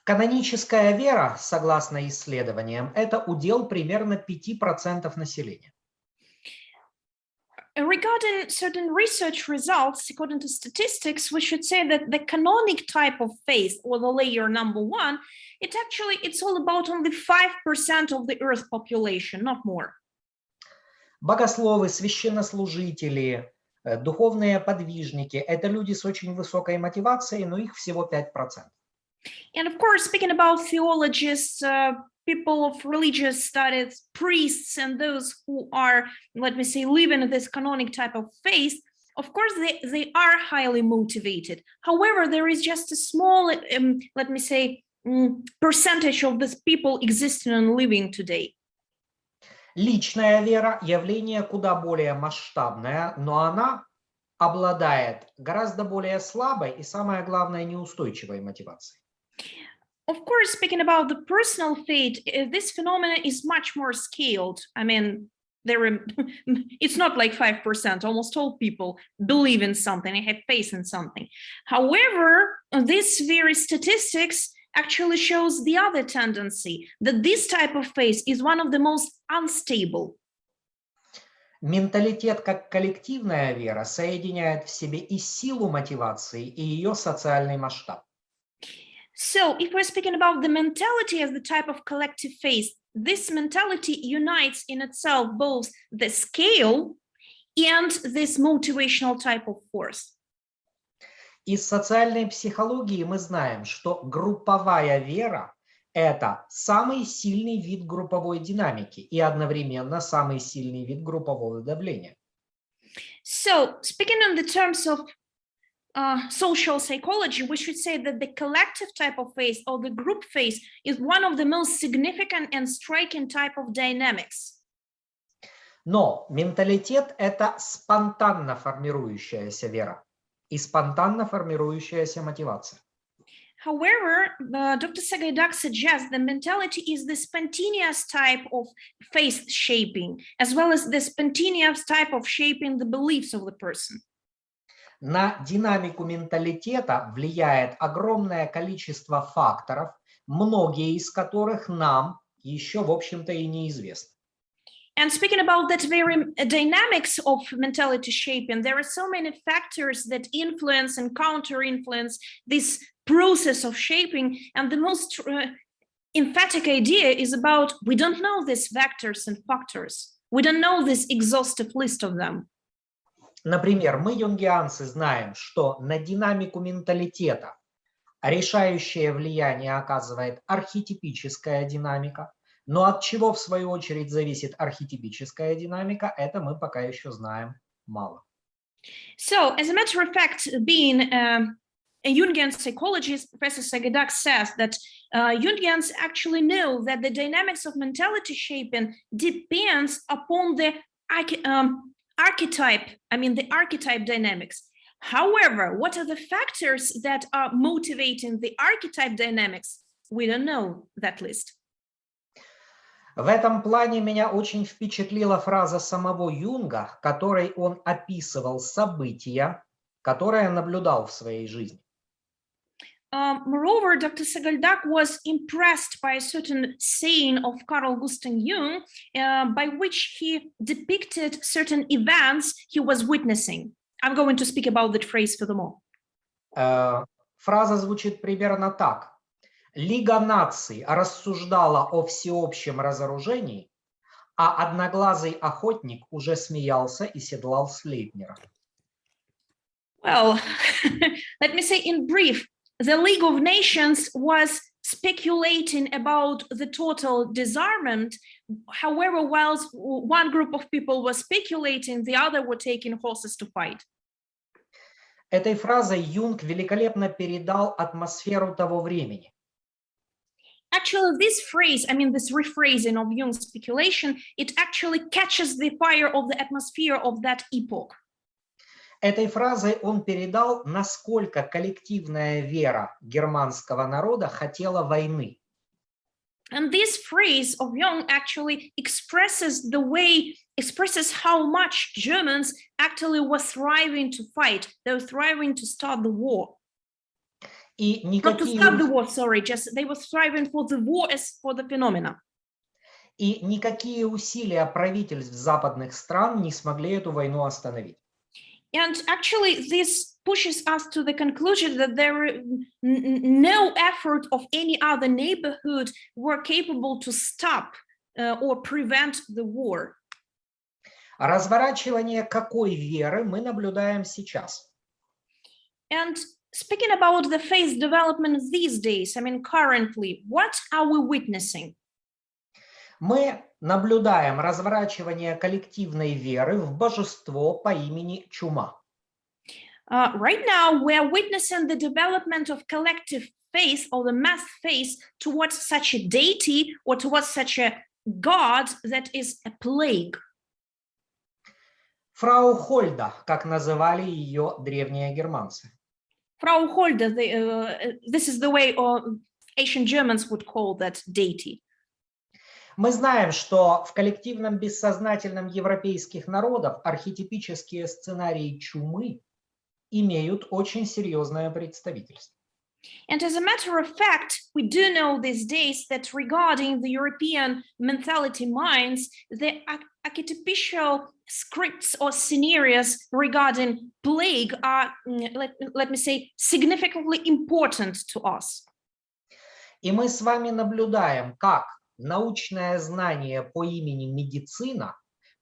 Каноническая вера, согласно исследованиям, это удел примерно 5% населения. Regarding certain research results, according to statistics, we should say that the canonic type of faith, or the layer number one, it's all about only 5% of the Earth population, not more. Богословы, священнослужители, духовные подвижники – это люди с очень высокой мотивацией, но их всего 5%. And of course, speaking about theologists, people of religious studies, priests, and those who are, let me say, living this canonic type of faith, of course, they are highly motivated. However, there is just a small, let me say, percentage of these people existing and living today. Личная вера – явление куда более масштабное, но она обладает гораздо более слабой и, самое главное, неустойчивой мотивацией. Of course, speaking about the personal faith, this phenomenon is much more scaled. I mean, it's not like 5%. Almost all people believe in something and have faith in something. However, this very statistics actually shows the other tendency, that this type of faith is one of the most unstable. Менталитет как коллективная вера соединяет в себе и силу мотивации, и ее социальный масштаб. So if we're speaking about the mentality as the type of collective faith, this mentality unites in itself both the scale and this motivational type of force. Из социальной психологии мы знаем, что групповая вера – это самый сильный вид групповой динамики и одновременно самый сильный вид группового давления. So speaking in the terms of social psychology, we should say that the collective type of faith or the group faith is one of the most significant and striking type of dynamics. Но менталитет – это спонтанно формирующаяся вера и спонтанно формирующаяся мотивация. However, Dr. Sahaidak suggests that mentality is the spontaneous type of faith shaping, as well as the spontaneous type of shaping the beliefs of the person. На динамику менталитета влияет огромное количество факторов, многие из которых нам еще, в общем-то, и неизвестны. And speaking about that very dynamics of mentality shaping, there are so many factors that influence and counter-influence this process of shaping. And the most emphatic idea is about, we don't know these factors and factors. We don't know this exhaustive list of them. Например, мы, юнгианцы, знаем, что на динамику менталитета решающее влияние оказывает архетипическая динамика, но от чего, в свою очередь, зависит архетипическая динамика, это мы пока еще знаем мало. So, as a matter of fact, being a Jungian psychologist, Professor Sahaidak says that Jungians actually know that the dynamics of mentality shaping depends upon the archetype, the archetype dynamics. However, what are the factors that are motivating the archetype dynamics? We don't know that list. В этом плане меня очень впечатлила фраза самого Юнга, которой он описывал события, которые наблюдал в своей жизни. Moreover, Dr. Sahaidak was impressed by a certain saying of Carl Gustav Jung, by which he depicted certain events he was witnessing. I'm going to speak about that phrase furthermore. Фраза звучит примерно так. Лига наций рассуждала о всеобщем разоружении, а одноглазый охотник уже смеялся и седлал Слейпнера. Well, let me say in brief, the League of Nations was speculating about the total disarmament. However, whilst one group of people was speculating, the other were taking horses to fight. Этой фразой Юнг великолепно передал атмосферу того времени. Actually, this phrase, this rephrasing of Jung's speculation, it actually catches the fire of the atmosphere of that epoch. Этой фразой он передал, насколько коллективная вера германского народа хотела войны. And this phrase of Jung actually expresses how much Germans actually were thriving to fight. They were thriving to start the war. И Not to start the war, sorry, just they were striving for the war as for the phenomena. И никакие усилия правительств западных стран не смогли эту войну остановить. And actually, this pushes us to the conclusion that there is no effort of any other neighborhood were capable to stop or prevent the war. Разворачивание какой веры мы наблюдаем сейчас? And speaking about the faith development these days, currently, what are we witnessing? Мы наблюдаем разворачивание коллективной веры в божество по имени Чума. Right now, we are witnessing the development of collective faith or the mass faith towards such a deity or towards such a god that is a plague. Фрау Хольда, как называли ее древние германцы. Frau Holde, this is the way ancient Germans would call that deity. Мы знаем, что в коллективном бессознательном европейских народов архетипические сценарии чумы имеют очень серьезное представительство. And as a matter of fact, we do know these days that regarding the European mentality minds, the archetypal scripts or scenarios regarding plague are, let me say, significantly important to us. И мы с вами наблюдаем, как научное знание по имени медицина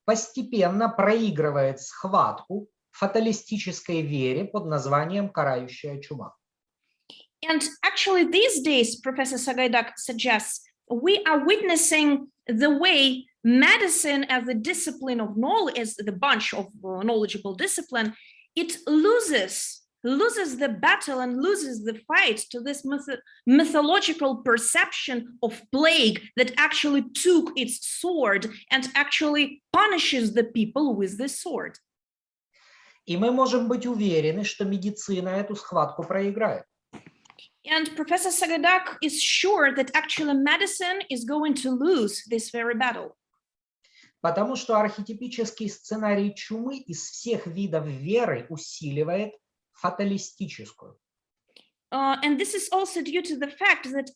постепенно проигрывает схватку фаталистической вере под названием «карающая чума». And actually, these days, Professor Sahaidak suggests, we are witnessing the way medicine as a discipline of knowledge, as the bunch of knowledgeable discipline, it loses the battle and loses the fight to this mythological perception of plague that actually took its sword and actually punishes the people with this sword. И мы можем быть уверены, что медицина эту схватку проиграет. And Professor Sahaidak is sure that actually medicine is going to lose this very battle. Потому что архетипический сценарий чумы из всех видов веры усиливает фаталистическую. And this is also due to the fact that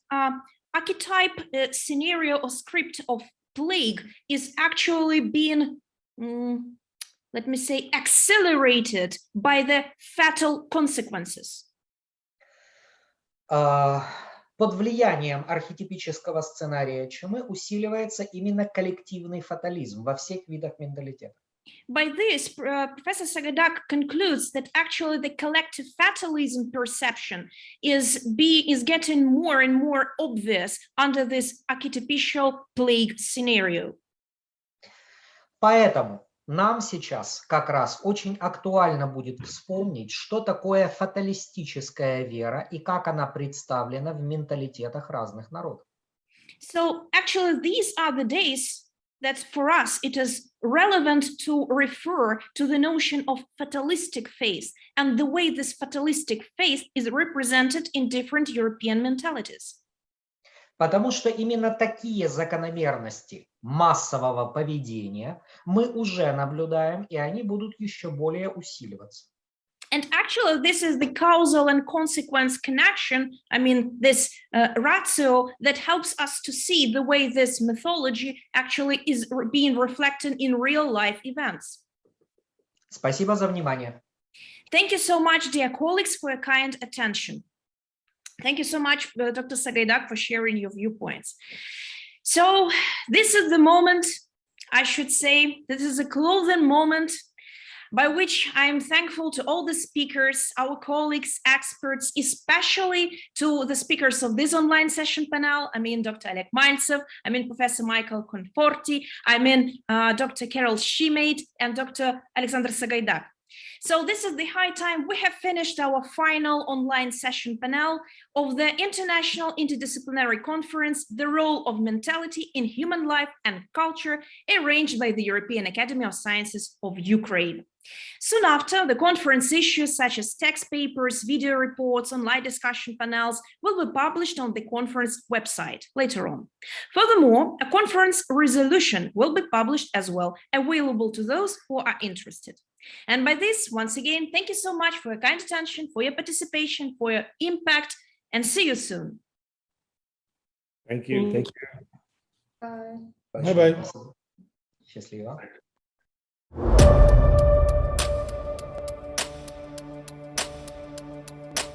archetype scenario or script of plague is actually being, let me say, accelerated by the fatal consequences. Под влиянием архетипического сценария чумы усиливается именно коллективный фатализм во всех видах менталитета. By this, Professor Sahaidak concludes that actually the collective fatalism perception is getting more and more obvious under this archetypal plague scenario. Поэтому нам сейчас как раз очень актуально будет вспомнить, что такое фаталистическая вера и как она представлена в менталитетах разных народов. So actually, these are the days that for us, it is relevant to refer to the notion of fatalistic faith and the way this fatalistic faith is represented in different European mentalities. Потому что именно такие закономерности массового поведения мы уже наблюдаем, и они будут еще более усиливаться. And actually, this is the causal and consequence connection, I mean, this ratio that helps us to see the way this mythology actually is being reflected in real life events. Спасибо за внимание. Thank you so much, dear colleagues, for your kind attention. Thank you so much, Dr. Sahaidak, for sharing your viewpoints. So this is the moment, I should say, this is a closing moment by which I am thankful to all the speakers, our colleagues, experts, especially to the speakers of this online session panel. I mean, Dr. Oleg Maltsev, I mean, Professor Michael Conforti, I mean, Dr. Carol Shumate, and Dr. Oleksandr Sahaidak. So this is the high time. We have finished our final online session panel of the International Interdisciplinary Conference, The Role of Mentality in Human Life and Culture, arranged by the European Academy of Sciences of Ukraine. Soon after, the conference issues such as text papers, video reports, online discussion panels will be published on the conference website later on. Furthermore, a conference resolution will be published as well, available to those who are interested. And by this, once again, thank you so much for your kind attention, for your participation, for your impact, and see you soon. Thank you. Thank you. Bye. Bye-bye. Счастливо.